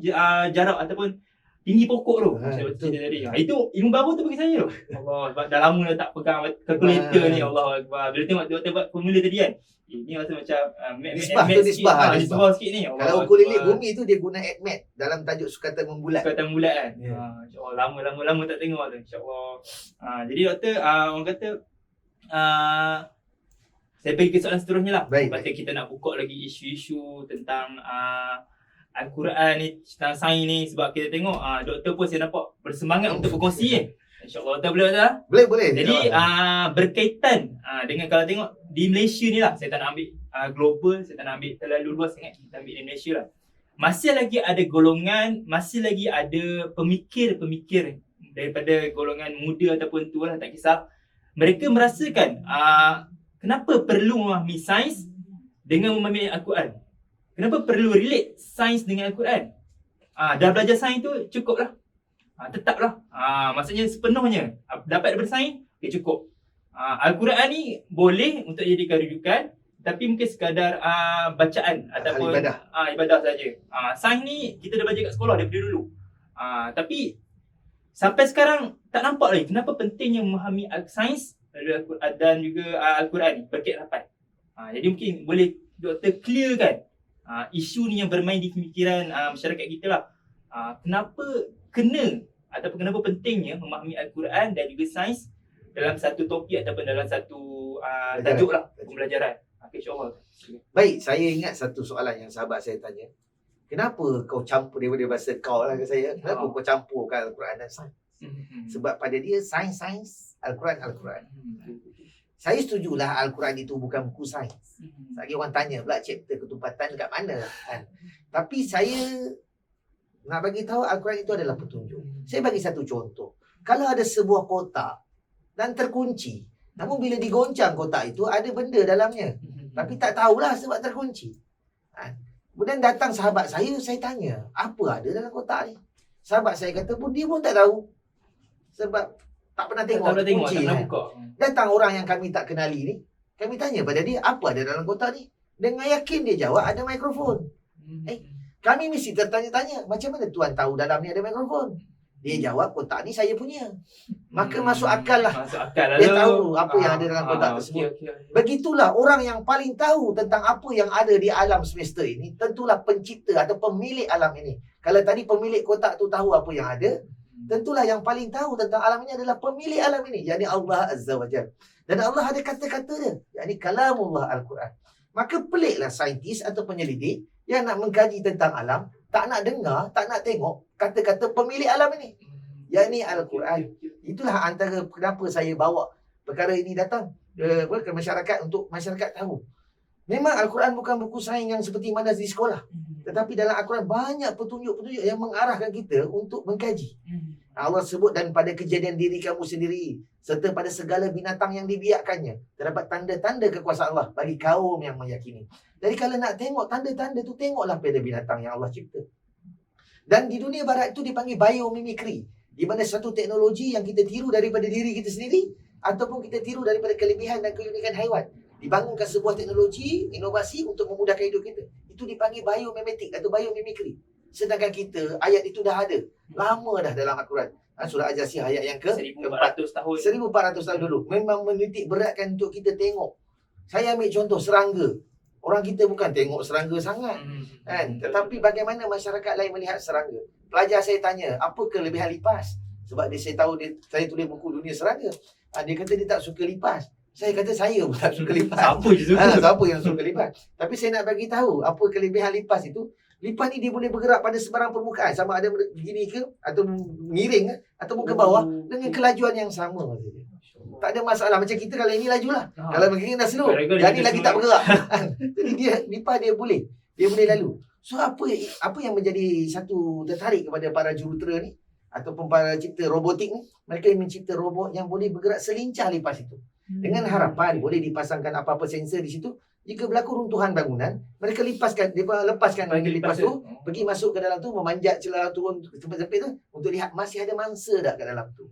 S2: jarak ataupun tinggi pokok tu. Saya cerita tadi. Itu ilmu baru tu bagi saya tu. Allah, sebab dah lama dah tak pegang kalkulator ni. Allah Akbar. Bila tengok doktor buat formula tadi kan. Ini rasa macam nisbah sikit ni.
S1: Kalau ukur lilit bumi tu dia guna ATMET dalam tajuk sukatan membulat.
S2: Sukatan membulat kan. InsyaAllah lama tak tengok tu. InsyaAllah. Jadi doktor, orang kata saya pergi ke soalan seterusnya lah. Lepas kita nak buka lagi isu-isu tentang Al-Quran ni, tentang sains ni. Sebab kita tengok doktor pun saya nampak bersemangat untuk berkongsi kan. InsyaAllah doktor boleh tak?
S1: Boleh.
S2: Jadi berkaitan dengan kalau tengok di Malaysia ni lah. Saya tak nak ambil global, saya tak nak ambil terlalu luas sangat. Kita ambil di Malaysia lah. Masih lagi ada golongan, masih lagi ada pemikir-pemikir daripada golongan muda ataupun tua lah, tak kisah. Mereka merasakan kenapa perlu memahami sains dengan memahami Al-Quran? Kenapa perlu relate sains dengan Al-Quran? Dah belajar sains tu cukup lah. Tetaplah. Maksudnya sepenuhnya dapat daripada sains, cukup. Al-Quran ni boleh untuk jadikan rujukan, tapi mungkin sekadar bacaan ataupun ibadah saja. Sains ni kita dah belajar kat sekolah daripada dulu. Tapi sampai sekarang tak nampak lagi kenapa pentingnya memahami sains dan juga Al-Quran ni berkait rapat. Jadi mungkin boleh doktor clearkan isu ni yang bermain di pemikiran masyarakat kita lah. Kenapa kenapa pentingnya memahami Al-Quran dan juga sains dalam satu topik ataupun dalam satu tajuk lah pembelajaran. InsyaAllah.
S1: Baik, saya ingat satu soalan yang sahabat saya tanya. Kenapa kau campur daripada bahasa kau lah ke saya? Kenapa kau campurkan Al-Quran dan sains? Sebab pada dia sains, Al-Quran. Saya setujulah Al-Quran itu bukan buku sains. Lagi orang tanya pula chapter ketupatan dekat mana kan. Tapi saya nak bagi tahu Al-Quran itu adalah petunjuk. Saya bagi satu contoh. Kalau ada sebuah kotak dan terkunci, namun bila digoncang kotak itu ada benda dalamnya. Tapi tak tahulah sebab terkunci. Kemudian datang sahabat saya tanya, apa ada dalam kotak ni? Sahabat saya kata pun dia pun tak tahu. Sebab tak pernah tengok kunci kan. Datang orang yang kami tak kenali ni, kami tanya pada dia, apa ada dalam kotak ni? Dengan yakin dia jawab ada mikrofon. Kami mesti tertanya-tanya, macam mana tuan tahu dalam ni ada mikrofon? Dia jawab, kotak ni saya punya. Maka masuk akal lah. Dia tahu apa yang ada dalam kotak tersebut. Begitulah orang yang paling tahu tentang apa yang ada di alam semesta ini, tentulah pencipta atau pemilik alam ini. Kalau tadi pemilik kotak tu tahu apa yang ada, tentulah yang paling tahu tentang alam ini adalah pemilik alam ini, yakni Allah Azza wa Jalla. Dan Allah ada kata-kata dia, yakni kalamullah Al-Quran. Maka peliklah saintis atau penyelidik yang nak mengkaji tentang alam, tak nak dengar, tak nak tengok kata-kata pemilik alam ini, yakni Al-Quran. Itulah antara kenapa saya bawa perkara ini datang ke masyarakat, untuk masyarakat tahu. Memang Al-Quran bukan buku sains yang seperti mana di sekolah. Tetapi dalam Al-Quran banyak petunjuk-petunjuk yang mengarahkan kita untuk mengkaji. Allah sebut, dan pada kejadian diri kamu sendiri serta pada segala binatang yang dibiarkannya terdapat tanda-tanda kekuasaan Allah bagi kaum yang meyakini. Jadi kalau nak tengok tanda-tanda tu, tengoklah pada binatang yang Allah cipta. Dan di dunia barat itu dipanggil biomimikri, di mana satu teknologi yang kita tiru daripada diri kita sendiri ataupun kita tiru daripada kelebihan dan keunikan haiwan. Dibangunkan sebuah teknologi, inovasi untuk memudahkan hidup kita. Itu dipanggil biomimetik atau biomimikri. Sedangkan kita, ayat itu dah ada. Lama dah dalam Al-Quran. Surah Al-Jasiyah ayat yang ke
S2: 1400 tahun.
S1: 1400 tahun dulu. Memang menitik beratkan untuk kita tengok. Saya ambil contoh serangga. Orang kita bukan tengok serangga sangat. Kan? Tetapi bagaimana masyarakat lain melihat serangga. Pelajar saya tanya, apa kelebihan lipas? Sebab saya tahu saya tulis buku dunia serangga. Dia kata dia tak suka lipas. Saya kata saya pun tak suka lipas.
S2: Siapa je suka?
S1: Siapa yang suka lipas? Tapi saya nak bagi tahu apa kelebihan lipas itu. Lipas ni dia boleh bergerak pada sebarang permukaan, sama ada begini ke atau miring ataupun ke bawah dengan kelajuan yang sama. Tak ada masalah. Macam kita kalau ini lajulah. Kalau begini dah slow. Jadi lagi tak bergerak. Jadi lipas dia boleh lalu. So apa yang menjadi satu tertarik kepada para jurutera ni ataupun para cipta robotik ni, mereka yang mencipta robot yang boleh bergerak selincah lipas itu. Dengan harapan boleh dipasangkan apa-apa sensor di situ. Jika berlaku runtuhan bangunan, mereka lepaskan lipas tu, pergi masuk ke dalam tu, memanjat celah turun ke tempat sempit tu untuk lihat masih ada mangsa tak kat dalam tu.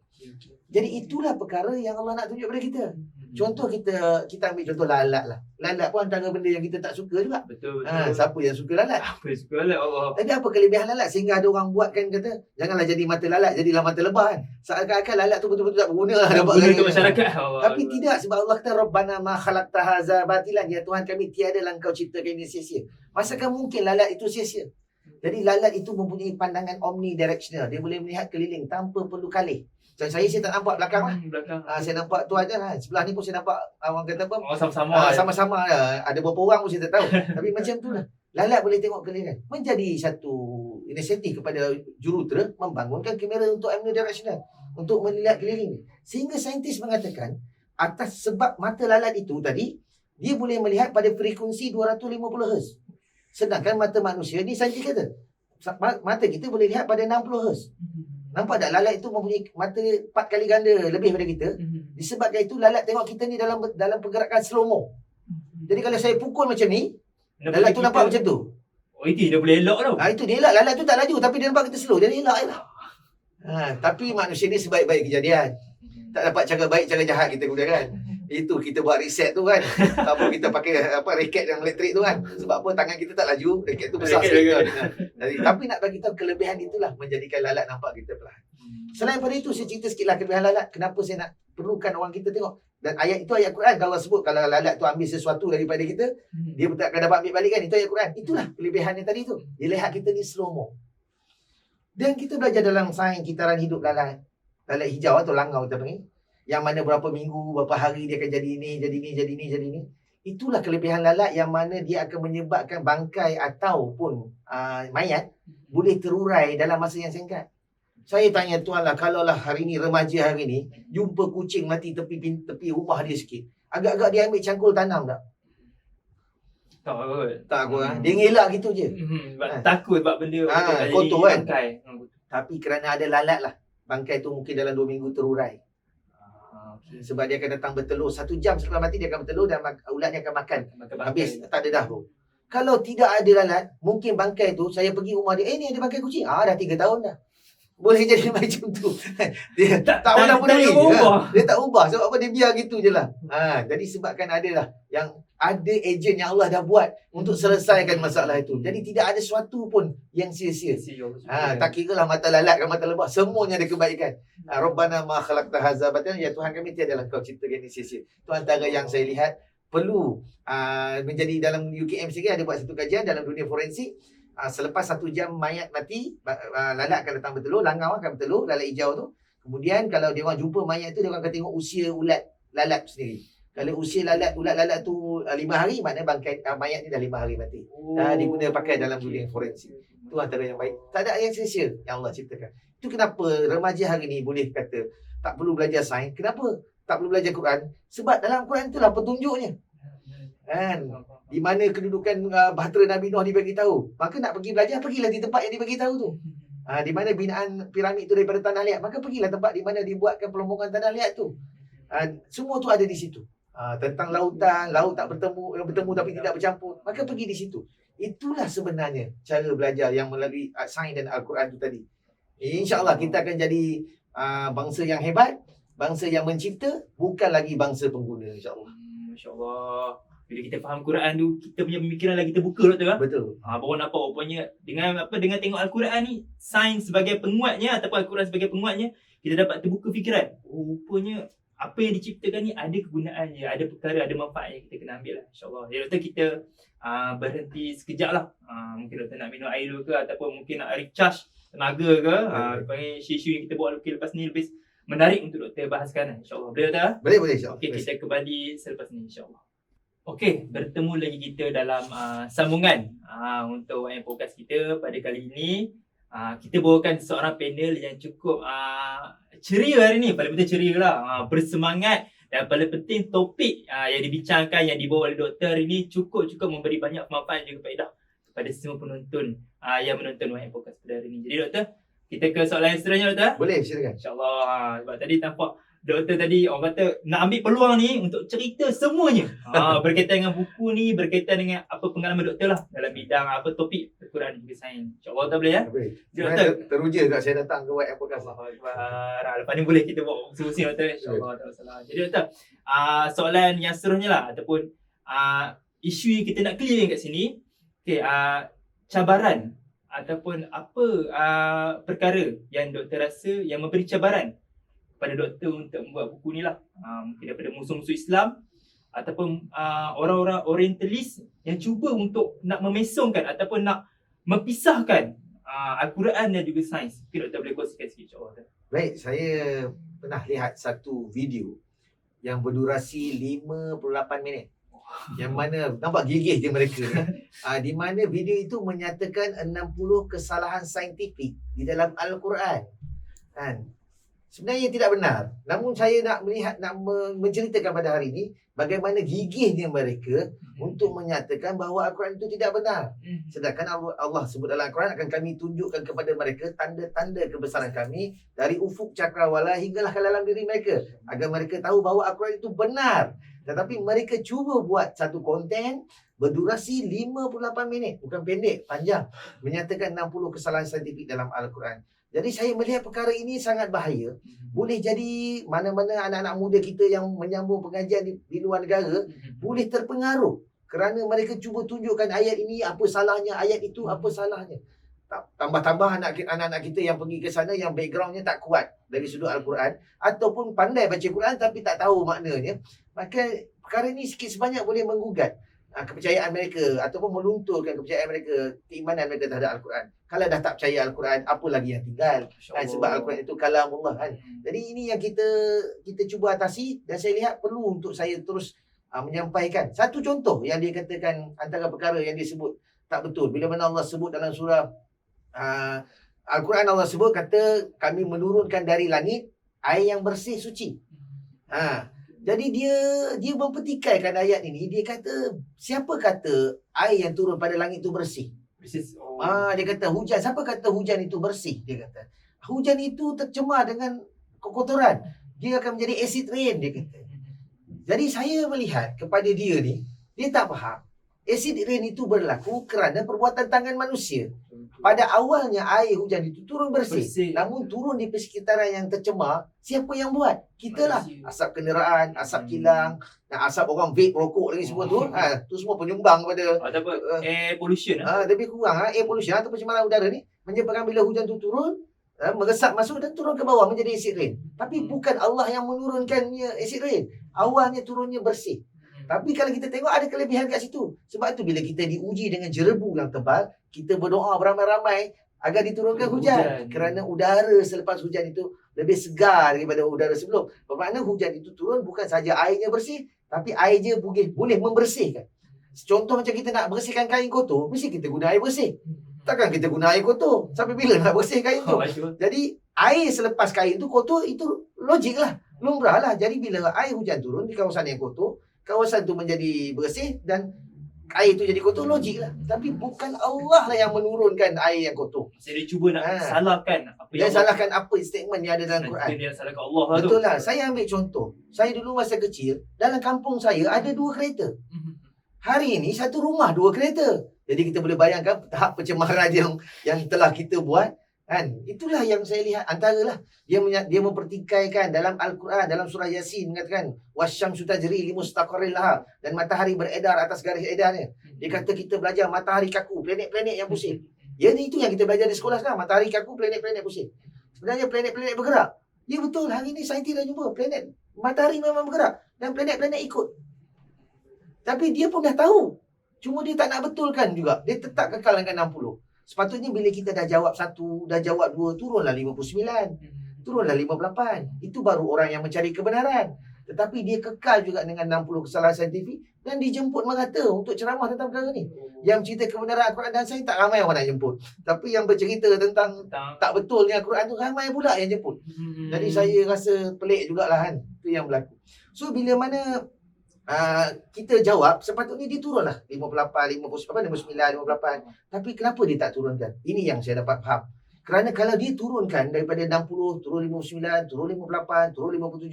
S1: Jadi itulah perkara yang Allah nak tunjuk pada kita. Contoh kita ambil contoh lalat lah. Lalat pun antara benda yang kita tak suka juga.
S2: Betul.
S1: Siapa yang suka lalat?
S2: Apa yang suka lalat Allah.
S1: Tapi apa kelebihan lalat sehingga ada orang buatkan kata janganlah jadi mata lalat, jadilah mata lebah kan. Seakan-akan lalat tu betul-betul tak berguna lah.
S2: Guna untuk masyarakat.
S1: Tapi tidak, sebab Allah kata Rabbana ma khalaqta hadza batilan, ya Tuhan kami tiadalah engkau ciptakan ini sia-sia. Masakan mungkin lalat itu sia-sia? Jadi lalat itu mempunyai pandangan omnidirectional. Dia boleh melihat keliling tanpa perlu kalih. Saya tak nampak belakang lah. Saya nampak tu aja lah. Sebelah ni pun saya nampak orang kata apa?
S2: Sama-sama.
S1: Sama-sama lah. Ada berapa orang pun saya tak tahu. Tapi macam tu lah. Lalat boleh tengok keliling. Menjadi satu inisiatif kepada jurutera membangunkan kamera untuk omnidirectional, untuk melihat keliling. Sehingga saintis mengatakan atas sebab mata lalat itu tadi, dia boleh melihat pada frekuensi 250 Hz. Sedangkan mata manusia ni saintis kata mata kita boleh lihat pada 60 Hz. Nampak tak, lalat itu mempunyai mata 4 kali ganda lebih daripada kita. Disebabkan itu lalat tengok kita ni dalam pergerakan slow mo. Jadi kalau saya pukul macam ni, lalat tu nampak macam tu.
S2: Oh, itu dia boleh elok tau.
S1: Itu dia elak. Lalat tu tak laju tapi dia nampak kita slow. Dia elak je lah. Tapi manusia ni sebaik-baik kejadian. Tak dapat cara baik, cara jahat kita gunakan. Itu kita buat reset tu kan. Apa kita pakai raket yang elektrik tu kan. Sebab apa, tangan kita tak laju, raket tu besar sikit. Tapi nak bagi tahu kelebihan itulah menjadikan lalat nampak kita perlahan. Selain pada itu, saya cerita sikitlah kelebihan lalat. Kenapa saya nak perlukan orang kita tengok. Dan ayat itu ayat Quran. Kalau Allah sebut kalau lalat tu ambil sesuatu daripada kita, dia tak akan dapat ambil balik kan. Itu ayat Quran. Itulah kelebihannya tadi tu. Dia lihat kita ni slow mo. Dan kita belajar dalam sains kitaran hidup lalat. Lalat hijau atau langau kita panggil. Yang mana berapa minggu, berapa hari dia akan jadi ini, jadi ini, jadi ini, jadi ini. Itulah kelebihan lalat yang mana dia akan menyebabkan bangkai ataupun mayat boleh terurai dalam masa yang singkat. Saya tanya Tuhan lah, kalaulah hari ni remaja hari ni jumpa kucing mati tepi rumah dia sikit, agak-agak dia ambil cangkul tanam tak? Tak kot. Dia ngelak gitu je.
S2: Takut sebab benda
S1: kotor kan.
S2: Bangkai.
S1: Tapi kerana ada lalat lah, bangkai tu mungkin dalam 2 minggu terurai. Sebab dia akan datang bertelur 1 jam setelah mati, dia akan bertelur dan ulatnya akan makan. Habis, tak ada dah tu. Kalau tidak ada lalat, mungkin bangkai tu, saya pergi rumah dia, ni ada bangkai kucing. Dah 3 tahun dah. Boleh jadi macam tu. Dia tak walaupun lagi. Dia tak ubah. Sebab apa, dia biar gitu je lah. Jadi sebabkan adalah yang ada ejen yang Allah dah buat untuk selesaikan masalah itu. Jadi tidak ada sesuatu pun yang sia-sia. Tak kira lah mata lalat ke mata lebah, semuanya ada kebaikan. Rabbana ma khalaqta hadza batilan, ya Tuhan kami tiadalah kau ciptakan ini sia-sia. Itu antara yang saya lihat perlu menjadi dalam UKM sendiri ada buat satu kajian dalam dunia forensik. Selepas 1 jam mayat mati, lalat akan datang bertelur, langau akan bertelur, lalat hijau tu. Kemudian kalau dia orang jumpa mayat tu, dia orang akan tengok usia ulat lalat sendiri. Kalau usia ulat lalat tu 5 hari, maknanya bangkai mayat ni dah 5 hari mati. Diguna pakai dalam dunia forensik. Itu antara yang baik. Tak ada yang sia-sia yang Allah ciptakan. Itu kenapa remaja hari ni boleh kata tak perlu belajar sains. Kenapa tak perlu belajar Quran? Sebab dalam Quran itulah petunjuknya. Kan? Di mana kedudukan bahtera Nabi Nuh dibagi tahu. Maka nak pergi belajar, pergilah di tempat yang dibagi tahu tu. Di mana binaan piramid tu daripada tanah liat, maka pergilah tempat di mana dibuatkan pelombongan tanah liat tu. Semua tu ada di situ. Tentang lautan, laut tak bertemu tapi tidak bercampur, maka pergi di situ. Itulah sebenarnya cara belajar yang melalui sains dan Al-Quran tu tadi. InsyaAllah kita akan jadi bangsa yang hebat, bangsa yang mencipta, bukan lagi bangsa pengguna, insyaAllah.
S2: Masya-Allah. Bila kita faham Quran tu, kita punya pemikiran lagi terbuka, Doktor.
S1: Betul.
S2: Baru nampak rupanya dengan tengok Al-Quran ni, sains sebagai penguatnya ataupun Al-Quran sebagai penguatnya, kita dapat terbuka fikiran. Rupanya apa yang diciptakan ni ada kegunaannya, ada perkara, ada manfaat yang kita kena ambil lah, insyaAllah. Ya Doktor, kita berhenti sekejap lah. Mungkin Doktor nak minum air dulu ke, ataupun mungkin nak recharge tenaga ke. Isu-isu yang kita buat lepas ni lebih menarik untuk Doktor bahaskan, insyaAllah. Boleh Doktor?
S1: Boleh insyaAllah.
S2: Okey, kita kembali selepas ni, insyaAllah. Okey, bertemu lagi kita dalam sambungan untuk podcast kita pada kali ini. Kita bawakan seorang panel yang cukup ceria hari ni. Paling penting ceria lah, bersemangat, dan paling penting topik yang dibincangkan, yang dibawa oleh doktor ini cukup memberi banyak manfaat dan juga faedah kepada semua penonton yang menonton podcast pada hari ini. Jadi Doktor, kita ke soalan yang seterusnya, Doktor.
S1: Boleh, silakan.
S2: InsyaAllah. Sebab tadi nampak Doktor tadi orang kata nak ambil peluang ni untuk cerita semuanya. Berkaitan dengan buku ni, berkaitan dengan apa pengalaman Doktor lah dalam bidang apa topik Al-Quran dan juga sains. InsyaAllah tak boleh ya?
S1: Boleh.
S2: Doktor,
S1: Teruja kat saya datang ke YM Podcast.
S2: lepas ni boleh kita buat solusi Doktor. InsyaAllah tak masalah. Jadi Doktor, soalan yang seterusnya lah ataupun isu yang kita nak clear kat sini. Okay, cabaran ataupun apa perkara yang Doktor rasa yang memberi cabaran pada Doktor untuk membuat buku ni lah. Mungkin daripada musuh-musuh Islam ataupun orang-orang orientalis yang cuba untuk nak memesongkan ataupun nak memisahkan Al-Quran dan juga sains. Mungkin Doktor boleh kongsikan sikit, insyaAllah.
S1: Baik, saya pernah lihat satu video yang berdurasi 58 minit. Yang mana nampak gigih je mereka. Di mana video itu menyatakan 60 kesalahan saintifik di dalam Al-Quran. Kan? Sebenarnya tidak benar. Namun saya nak menceritakan pada hari ini bagaimana gigihnya mereka untuk menyatakan bahawa Al-Quran itu tidak benar. Sedangkan Allah sebut dalam Al-Quran, akan kami tunjukkan kepada mereka tanda-tanda kebesaran kami dari ufuk cakrawala hinggalah ke dalam diri mereka, agar mereka tahu bahawa Al-Quran itu benar. Tetapi mereka cuba buat satu konten berdurasi 58 minit. Bukan pendek, panjang. Menyatakan 60 kesalahan saintifik dalam Al-Quran. Jadi saya melihat perkara ini sangat bahaya. Boleh jadi mana-mana anak-anak muda kita yang menyambung pengajian di luar negara boleh terpengaruh kerana mereka cuba tunjukkan ayat ini apa salahnya, ayat itu apa salahnya. Tambah-tambah anak-anak kita yang pergi ke sana yang backgroundnya tak kuat dari sudut Al-Quran ataupun pandai baca Quran tapi tak tahu maknanya, maka perkara ini sikit sebanyak boleh menggugat kepercayaan mereka ataupun melunturkan kepercayaan mereka, keimanan mereka terhadap Al-Quran. Kalau dah tak percaya Al-Quran, apa lagi yang tinggal? Kan, sebab Al-Quran itu kalamullah kan. Jadi ini yang kita cuba atasi, dan saya lihat perlu untuk saya terus menyampaikan. Satu contoh yang dia katakan antara perkara yang dia sebut tak betul. Bila mana Allah sebut dalam surah Al-Quran, Allah sebut kata kami menurunkan dari langit air yang bersih suci. Jadi dia mempertikaikan ayat ini. Dia kata, siapa kata air yang turun pada langit itu bersih? Dia kata hujan. Siapa kata hujan itu bersih? Dia kata hujan itu tercemar dengan kekotoran. Dia akan menjadi acid rain, dia kata. Jadi saya melihat kepada dia ni, dia tak faham. Acid rain itu berlaku kerana perbuatan tangan manusia. Pada awalnya air hujan itu turun bersih. Namun turun di persekitaran yang tercemar, siapa yang buat? Kita lah. Asap kenderaan, asap kilang, dan asap orang vape, rokok lagi semua tu. Tu semua penyumbang pada
S2: air pollution.
S1: Lebih kurang air pollution atau pencemaran udara ni menyebabkan bila hujan tu turun, meresap masuk dan turun ke bawah menjadi acid rain. Tapi bukan Allah yang menurunkannya acid rain. Awalnya turunnya bersih. Tapi kalau kita tengok ada kelebihan kat situ. Sebab tu bila kita diuji dengan jerebu yang tebal, kita berdoa beramai-ramai agar diturunkan hujan. Kerana udara selepas hujan itu lebih segar daripada udara sebelum. Bermakna hujan itu turun bukan saja airnya bersih, tapi airnya boleh membersihkan. Contoh macam kita nak bersihkan kain kotor, mesti kita guna air bersih. Takkan kita guna air kotor. Sampai bila nak bersih kain tu? Jadi air selepas kain tu kotor, itu logik lah, lumrah lah. Jadi bila air hujan turun di kawasan yang kotor, kawasan tu menjadi bersih dan air tu jadi kotor, logik lah. Tapi bukan Allah lah yang menurunkan air yang kotor.
S2: Saya cuba nak salahkan apa
S1: Dia salahkan apa statement yang ada dalam Quran.
S2: Dia salahkan Allah lah tu.
S1: Betul lah. Saya ambil contoh. Saya dulu masa kecil, dalam kampung saya ada 2 kereta. Hari ini satu rumah 2 kereta. Jadi kita boleh bayangkan tahap pencemaran yang telah kita buat. Kan? Itulah yang saya lihat antaralah dia mempertikaikan dalam Al-Quran, dalam surah Yasin mengatakan wasyamsu tajri limustaqarril laha, dan matahari beredar atas garis edarnya. Dia kata kita belajar matahari kaku, planet-planet yang pusing. Ya, itu yang kita belajar di sekolah sekarang, matahari kaku, planet-planet pusing. Sebenarnya planet-planet bergerak. Ya betul, hari ini saintis dah jumpa planet matahari memang bergerak dan planet-planet ikut. Tapi dia pun dah tahu. Cuma dia tak nak betulkan juga. Dia tetap kekal dengan 60. Sepatutnya bila kita dah jawab 1, dah jawab 2, turunlah 59. Turunlah 58. Itu baru orang yang mencari kebenaran. Tetapi dia kekal juga dengan 60 kesalahan saintifik dan dijemput merata untuk ceramah tentang perkara ni. Yang cerita kebenaran Al-Quran dan sains tak ramai orang nak jemput. Tapi yang bercerita tentang tak betulnya Al-Quran tu ramai pula yang jemput. Jadi saya rasa pelik jugalah kan. Itu yang berlaku. So bila mana kita jawab, sepatutnya dia turunlah 58, 59, 58. Tapi kenapa dia tak turunkan? Ini yang saya dapat faham. Kerana kalau dia turunkan daripada 60, turun 59, turun 58, turun 57,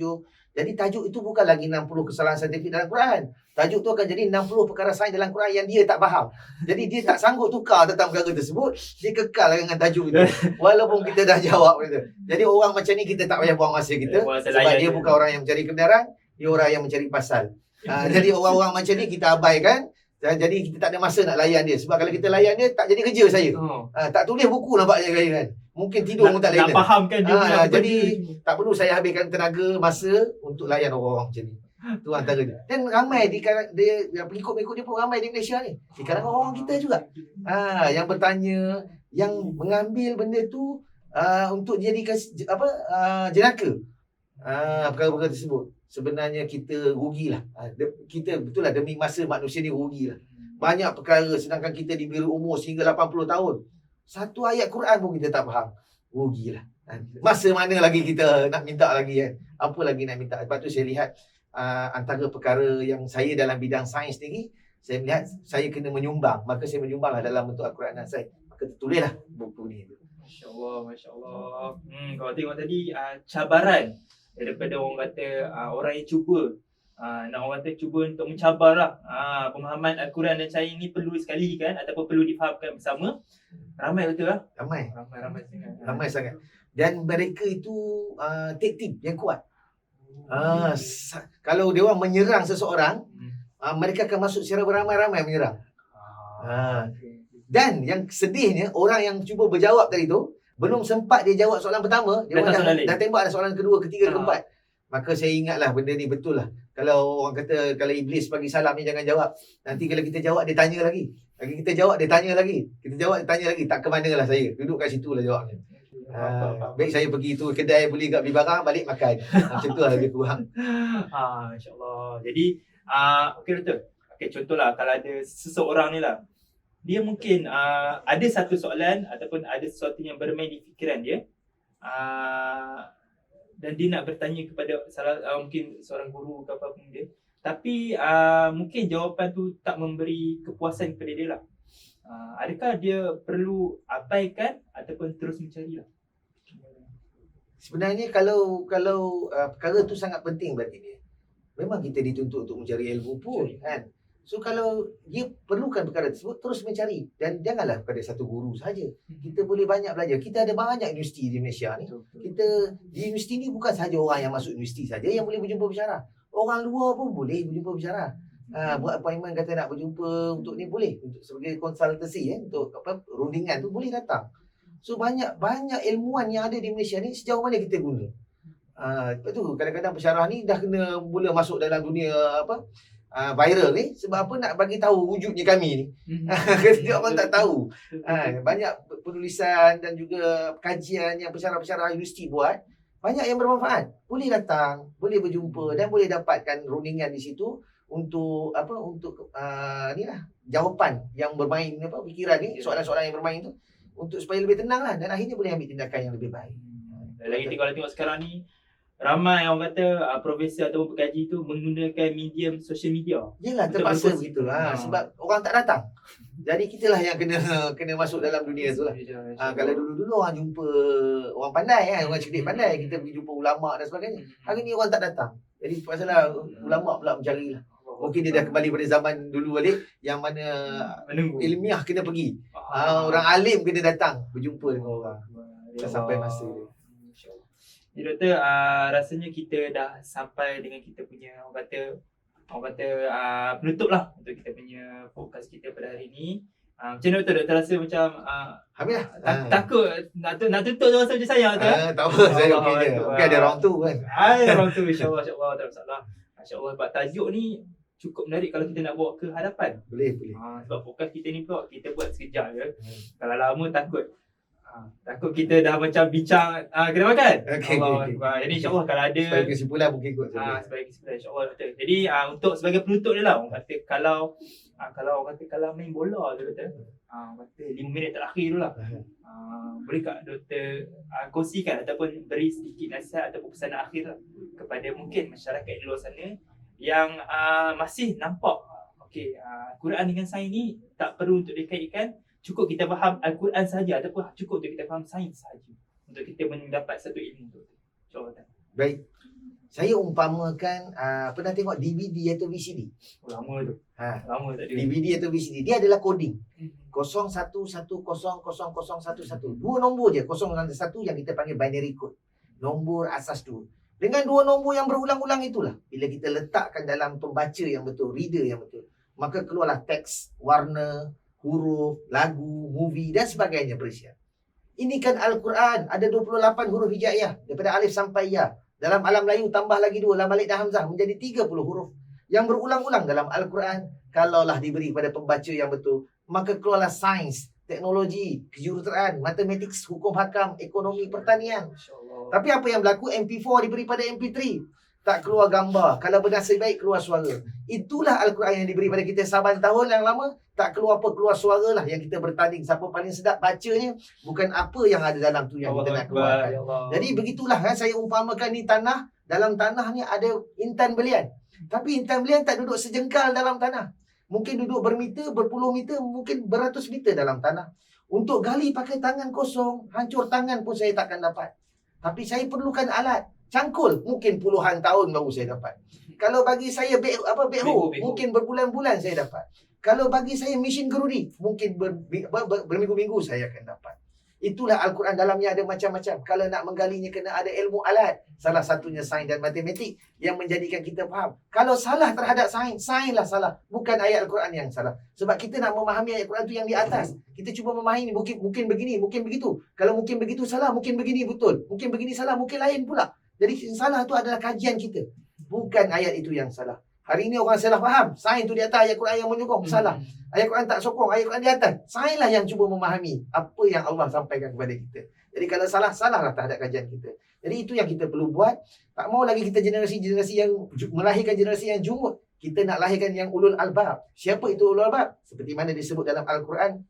S1: jadi tajuk itu bukan lagi 60 kesalahan saintifik dalam Quran. Tajuk tu akan jadi 60 perkara sains dalam Quran yang dia tak faham. Jadi dia tak sanggup tukar tentang perkara tersebut, dia kekal dengan tajuk itu. Walaupun kita dah jawab gitu. Jadi orang macam ni kita tak payah buang masa kita, sebab dia bukan orang yang mencari kebenaran, dia orang yang mencari pasal. Jadi orang-orang macam ni kita abaikan. Jadi kita tak ada masa nak layan dia. Sebab kalau kita layan dia, tak jadi kerja saya. Tak tulis buku nampaknya kan. Mungkin tidur pun tak layan.
S2: Nak fahamkan dia.
S1: Jadi tak perlu saya habiskan tenaga, masa untuk layan orang-orang macam ni. Itu antara dia. Dan ramai dia pengikut-pengikut dia pun ramai di Malaysia ni. Di kalangan orang kita juga. Yang bertanya, yang mengambil benda tu untuk dijadikan jenaka. Perkara-perkara tersebut. Sebenarnya kita rugilah. Kita betul lah, demi masa manusia ni rugilah. Banyak perkara sedangkan kita diberi umur sehingga 80 tahun. Satu ayat Quran pun kita tak faham. Rugilah. Masa mana lagi kita nak minta lagi kan? Apa lagi nak minta? Lepas tu saya lihat antara perkara yang saya dalam bidang sains ni, saya melihat saya kena menyumbang. Maka saya menyumbanglah dalam bentuk Al-Quran dan sains. Maka tertulislah buku ni.
S2: Masya Allah, Masya Allah. Kalau tengok tadi cabaran daripada orang kata orang yang cuba nak orang kata cuba untuk mencabarlah pemahaman Al-Quran dan sains ni perlu sekali kan, ataupun perlu difahamkan bersama. Ramai betul lah. Ramai sangat.
S1: Ramai sangat. Dan mereka itu take team yang kuat. Kalau dia orang menyerang seseorang, mereka akan masuk secara beramai-ramai menyerang. Dan yang sedihnya, orang yang cuba berjawab tadi tu, belum sempat dia jawab soalan pertama, dia dah tembak dah soalan kedua, ketiga, keempat. Maka saya ingatlah benda ni betul lah. Kalau orang kata, kalau iblis bagi salam ni jangan jawab. Nanti kalau kita jawab, dia tanya lagi. Kita jawab, dia tanya lagi. Kita jawab, dia tanya lagi. Tak ke mana lah saya. Duduk kat situ lah jawabnya. Baik saya pergi tu kedai beli beli barang, balik makan. Macam tu lah lebih kurang.
S2: Masya Allah. Jadi, okey Doktor. Okey, contohlah kalau ada seseorang ni lah, dia mungkin ada satu soalan ataupun ada sesuatu yang bermain di fikiran dia, dan dia nak bertanya kepada mungkin seorang guru ke apa pun dia, tapi mungkin jawapan tu tak memberi kepuasan kepada dia lah. Adakah dia perlu abaikan ataupun terus mencari lah?
S1: Sebenarnya kalau perkara tu sangat penting bagi dia, memang kita dituntut untuk mencari ilmu pun kan. So kalau dia perlukan perkara tersebut, terus mencari. Dan janganlah pada satu guru saja. Kita boleh banyak belajar. Kita ada banyak universiti di Malaysia ni. Kita di universiti ni bukan sahaja orang yang masuk universiti saja yang boleh berjumpa bicara. Orang luar pun boleh berjumpa bicara. Buat appointment kata nak berjumpa untuk ni boleh. Untuk sebagai konsultasi untuk rundingan tu boleh datang. So banyak ilmuwan yang ada di Malaysia ni, sejauh mana kita guna. Lepas tu kadang-kadang pensyarah ni dah kena mula masuk dalam dunia viral ni, sebab apa, nak bagi tahu wujudnya kami ni. Dia orang tak tahu. Banyak penulisan dan juga kajian yang pensyarah-pensyarah universiti buat, banyak yang bermanfaat. Boleh datang, boleh berjumpa dan boleh dapatkan rundingan di situ untuk inilah jawapan yang bermain fikiran ni, soalan-soalan yang bermain tu, untuk supaya lebih tenang lah dan akhirnya boleh ambil tindakan yang lebih baik.
S2: Lagi kalau tengok sekarang ni, ramai orang kata profesor atau pekaji tu menggunakan medium social media.
S1: Yelah,
S2: Untuk
S1: terpaksa
S2: berkongsi.
S1: begitu. Sebab orang tak datang. Jadi kitalah yang kena masuk dalam dunia tu lah. Kalau dulu-dulu orang jumpa orang pandai kan, orang cerdik pandai, kita pergi jumpa ulama' dan sebagainya. Hari ni orang tak datang. Jadi pasal ulama' pula mencarilah. Mungkin dia dah kembali pada zaman dulu balik, yang mana
S2: menunggu.
S1: ilmiah kena pergi. Orang alim kena datang berjumpa dengan orang. Sampai masa dia.
S2: Jadi doktor, rasanya kita dah sampai dengan kita punya orang kata penutup lah untuk kita punya podcast kita pada hari ni. Macam mana doktor rasa macam
S1: habis lah.
S2: takut nak tutup tu rasa macam sayang doktor?
S1: Tak apa, saya okey je. Mungkin ada orang tu kan.
S2: Orang tu insya-Allah tak ada masalah. Masya-Allah, sebab tajuk ni cukup menarik kalau kita nak bawa ke hadapan.
S1: Boleh.
S2: Sebab podcast kita ni pula kita buat sekejap je. Kalau lama takut kita dah macam bincang kena makan.
S1: Okey.
S2: Jadi insya-Allah kalau ada
S1: Sebagai kesimpulan mungkin kot.
S2: sebagai kesimpulan insya-Allah doktor. Jadi untuk sebagai penutup dia lah, orang kata kalau main bola tu doktor, orang kata 5 minit terakhir tu lah. Boleh tak doktor kongsikan ataupun beri sedikit nasihat ataupun pesanan akhir lah kepada mungkin masyarakat di luar sana yang masih nampak Quran dengan sains ni tak perlu untuk dikaitkan, cukup kita faham Al-Quran sahaja ataupun cukup untuk kita faham sains sahaja untuk kita mendapat satu ilmu tu. Contoh.
S1: Baik. Saya umpamakan pernah tengok DVD atau VCD?
S2: Lama tu. Lama tak ada.
S1: DVD atau VCD dia adalah coding. 01100011. Dua nombor je, 01 yang kita panggil binary code. Nombor asas dua. Dengan dua nombor yang berulang-ulang itulah, bila kita letakkan dalam pembaca yang betul, reader yang betul, maka keluarlah teks, warna, huruf, lagu, movie dan sebagainya berisian. Ini kan Al-Quran, ada 28 huruf hijaiyah daripada alif sampai ya. Dalam alam Melayu tambah lagi 2, lam, alif dan hamzah menjadi 30 huruf yang berulang-ulang dalam Al-Quran. Kalaulah diberi pada pembaca yang betul, maka keluarlah sains, teknologi, kejuruteraan, matematik, hukum hakam, ekonomi, pertanian. Tapi apa yang berlaku? MP4 diberi pada MP3, tak keluar gambar. Kalau bernasib baik keluar suara. Itulah Al-Quran yang diberi pada kita saban tahun yang lama, tak keluar apa, keluar suara lah yang kita bertanding. Siapa paling sedap bacanya, bukan apa yang ada dalam tu yang kita nak keluarkan. Jadi begitulah saya umpamakan ni tanah. Dalam tanah ni ada intan belian. Tapi intan belian tak duduk sejengkal dalam tanah. Mungkin duduk bermeter, berpuluh meter, mungkin beratus meter dalam tanah. Untuk gali pakai tangan kosong, hancur tangan pun saya takkan dapat. Tapi saya perlukan alat. Cangkul mungkin puluhan tahun baru saya dapat. Kalau bagi saya backhoe, mungkin berbulan-bulan saya dapat. Kalau bagi saya mesin gerudi, mungkin berminggu-minggu saya akan dapat. Itulah Al-Quran, dalamnya ada macam-macam. Kalau nak menggalinya kena ada ilmu alat. Salah satunya sains dan matematik yang menjadikan kita faham. Kalau salah terhadap sains, sains lah salah. Bukan ayat Al-Quran yang salah. Sebab kita nak memahami ayat Al-Quran tu yang di atas. Kita cuba memahami mungkin begini, mungkin begitu. Kalau mungkin begitu salah, mungkin begini betul. Mungkin begini salah, mungkin lain pula. Jadi yang salah tu adalah kajian kita. Bukan ayat itu yang salah. Hari ini orang salah faham. Sains tu di atas, ayat Quran yang menyokong. Salah. Ayat Quran tak sokong, ayat Quran di atas. Sains lah yang cuba memahami apa yang Allah sampaikan kepada kita. Jadi kalau salah, salahlah terhadap kajian kita. Jadi itu yang kita perlu buat. Tak mau lagi kita generasi-generasi yang melahirkan generasi yang jumud. Kita nak lahirkan yang ulul albab. Siapa itu ulul albab? Seperti mana disebut dalam Al-Quran.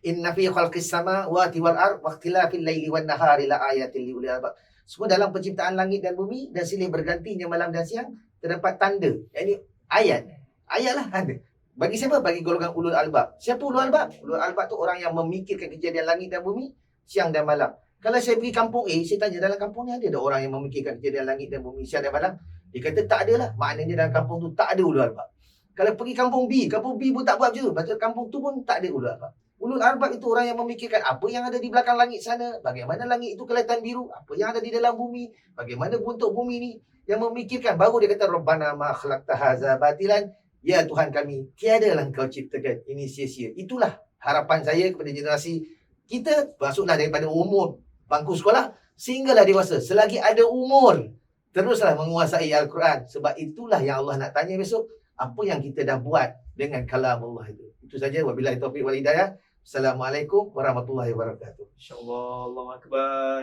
S1: Inna fi khalqis samawati wal ard wa ikhtilafil laili wan nahari la ayatil liulil albab. Semua dalam penciptaan langit dan bumi dan silih bergantinya malam dan siang terdapat tanda. Ini ayat. Ayatlah ada. Bagi siapa? Bagi golongan ulul albab. Siapa ulul albab? Ulul albab tu orang yang memikirkan kejadian langit dan bumi siang dan malam. Kalau saya pergi kampung A, saya tanya dalam kampung ni ada orang yang memikirkan kejadian langit dan bumi siang dan malam? Dia kata tak ada lah. Maknanya dalam kampung tu tak ada ulul albab. Kalau pergi kampung B pun tak buat macam tu. Macam kampung tu pun tak ada ulul albab. Ulul albab itu orang yang memikirkan apa yang ada di belakang langit sana, bagaimana langit itu kelihatan biru, apa yang ada di dalam bumi, bagaimana bentuk bumi ni, yang memikirkan. Baru dia kata Rabbana ma khalaqta hadza batilan, ya Tuhan kami, tiadalah Engkau ciptakan ini sia-sia. Itulah harapan saya kepada generasi kita, masuklah daripada umur bangku sekolah sehinggalah dewasa. Selagi ada umur, teruslah menguasai Al-Quran. Sebab itulah yang Allah nak tanya besok, apa yang kita dah buat dengan kalam Allah itu. Itu saja. Wabillahi taufiq wal hidayah. Assalamualaikum warahmatullahi wabarakatuh.
S2: InsyaAllah, Allahu Akbar.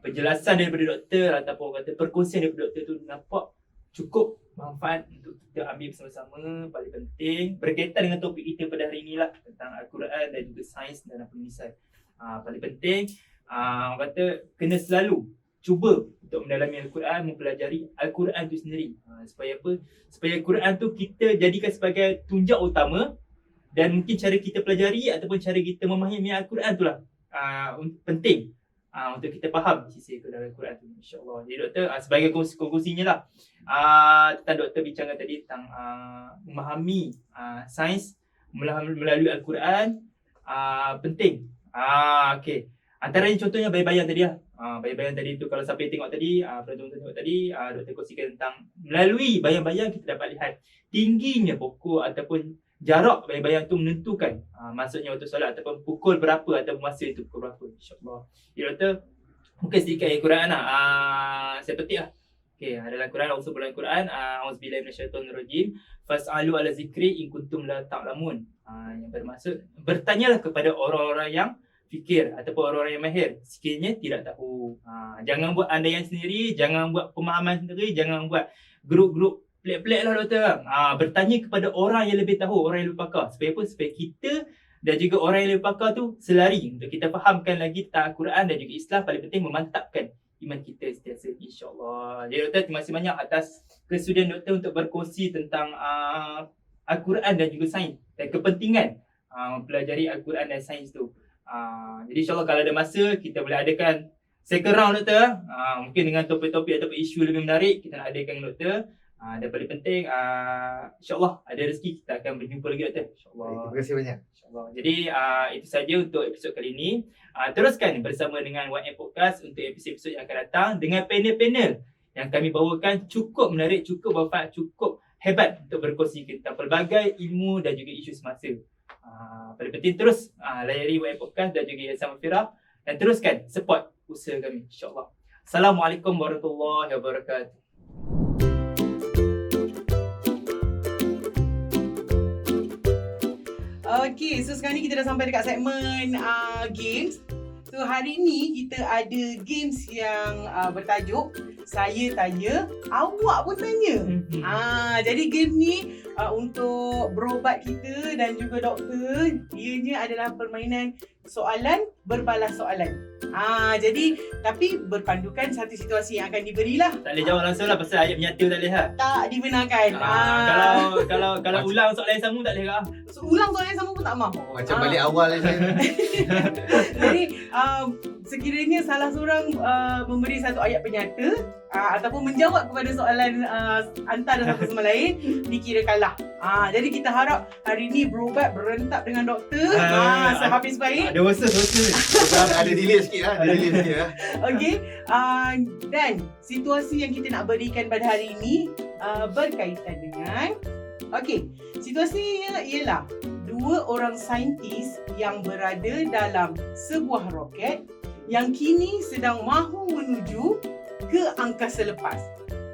S2: Penjelasan daripada doktor ataupun kata perkongsian daripada doktor tu nampak cukup manfaat untuk kita ambil bersama-sama. Paling penting berkaitan dengan topik kita pada hari inilah tentang Al-Quran dan juga sains dalam penulisan. Paling penting orang kata kena selalu cuba untuk mendalami Al-Quran, mempelajari Al-Quran tu sendiri. Supaya apa? Supaya Al-Quran tu kita jadikan sebagai tunjak utama, dan mungkin cara kita pelajari ataupun cara kita memahami Al-Quran tu lah penting untuk kita faham sisi dalam Al-Quran tu, insya-Allah. Jadi doktor sebagai konklusinya lah, tentang doktor bincangkan tadi tentang memahami sains melalui Al-Quran penting. Okey. Antaranya contohnya bayang-bayang tadi lah. Bayang-bayang tadi tu kalau siapa yang tengok tadi, penonton tengok tadi, doktor kongsikan tentang melalui bayang-bayang kita dapat lihat tingginya pokok ataupun jarak bayang-bayang tu menentukan maksudnya waktu solat ataupun pukul berapa ataupun masa itu pukul berapa, insya-Allah. Ya doktor, mungkin sedikit ayat Quran lah. Saya petik lah. Okey, dalam Quran Allah sebut dalam Quran, auzubillahi minasyaitonirrajim, fas'alu ala zikri in kuntum la ta'lamun. Yang bermaksud bertanyalah kepada orang-orang yang fikir ataupun orang-orang yang mahir, sekiranya tidak tahu. Jangan buat andaian sendiri, jangan buat pemahaman sendiri, jangan buat grup-grup pelik-pelik lah doktor. Bertanya kepada orang yang lebih tahu, orang yang lebih pakar. Supaya apa? Supaya kita dan juga orang yang lebih pakar tu selari untuk kita fahamkan lagi tentang Al-Quran dan juga Islam. Paling penting memantapkan iman kita sentiasa, insya-Allah. Jadi doktor, terima kasih banyak atas kesudian doktor untuk berkongsi tentang Al-Quran dan juga sains dan kepentingan mempelajari Al-Quran dan sains tu. Jadi insya-Allah kalau ada masa kita boleh adakan second round doktor. Mungkin dengan topik-topik ataupun isu lebih menarik kita nak adakan doktor. Dan paling penting insya-Allah ada rezeki kita akan berjumpa lagi doktor, insya-Allah.
S1: Terima kasih banyak.
S2: InsyaAllah. Jadi itu saja untuk episod kali ini. Teruskan bersama dengan YM Podcast untuk episod-episod yang akan datang dengan panel-panel yang kami bawakan cukup menarik, cukup bermanfaat, cukup hebat untuk berkongsi tentang pelbagai ilmu dan juga isu semasa. Paling penting terus layari YM Podcast dan juga Yayasan Mafirah dan teruskan support usaha kami, insya-Allah. Assalamualaikum warahmatullahi wabarakatuh.
S3: Okay, so sekarang ni kita dah sampai dekat segmen games. So hari ni kita ada games yang bertajuk Saya Tanya, Awak Pun Tanya. Jadi game ni untuk berubat kita dan juga doktor, ianya adalah permainan soalan berbalas soalan. Jadi tapi berpandukan satu situasi yang akan diberilah.
S2: Tak boleh jawab langsung lah pasal ayat menyatu tak boleh lah.
S3: Tak dibenarkan.
S2: Kalau ulang soalan yang sama tak boleh lah.
S3: So, ulang soalan yang sama pun tak mahu.
S1: Macam balik awal je.
S3: Jadi sekiranya salah seorang memberi satu ayat penyata ataupun menjawab kepada soalan antara satu sama lain, dikira kalah. Jadi kita harap hari ni berubat berentak dengan doktor sehabis baik.
S2: Ada wasa.
S1: Ada delay sikit lah.
S3: Okey. Dan situasi yang kita nak berikan pada hari ini berkaitan dengan situasinya ialah dua orang saintis yang berada dalam sebuah roket yang kini sedang mahu menuju ke angkasa lepas.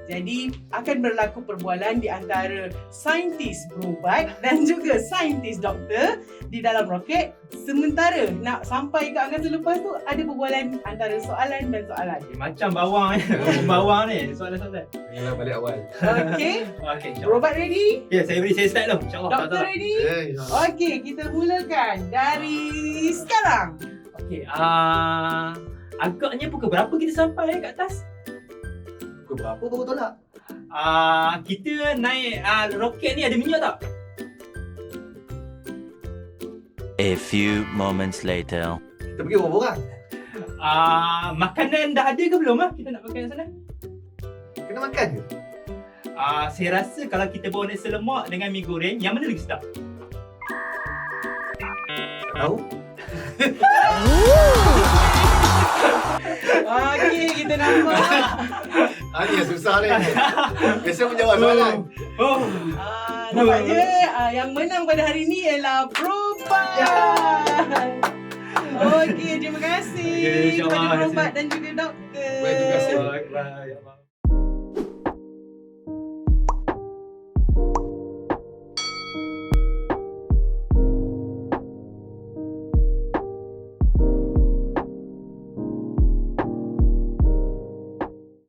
S3: Jadi akan berlaku perbualan di antara saintis berubat dan juga saintis doktor di dalam roket. Sementara nak sampai ke angkasa lepas tu ada perbualan antara soalan dan soalan.
S2: Macam bawang bawang ni soalan-soalan.
S1: Yalah balik awal.
S3: Okey.
S2: Okey, insya-Allah.
S3: Berubat ready?
S2: Ya, saya start dulu, insya-Allah.
S3: Doktor ready? Okey, kita mulakan dari sekarang.
S2: Okey, agaknya pukul berapa kita sampai kat atas?
S1: Pukul berapa baru tolak?
S2: Kita naik roket ni ada minyak tak?
S4: A few moments later.
S1: Kita pergi berapa orang?
S2: Makanan dah ada ke belum kita nak makan kat sana?
S1: Kena makan ke?
S2: Saya rasa kalau kita bawa nasi lemak dengan mi goreng, yang mana lagi sedap?
S1: Tahu?
S3: Okey, kita nampak.
S1: Ni yang susah ni. Biasa menjawab soalan.
S3: Nampaknya yang menang pada hari ini ialah Berubat. Okey, terima kasih
S2: Okey, insya-Allah.
S3: kepada Berubat dan juga doktor.
S1: Baik, terima kasih.
S2: Ya Allah.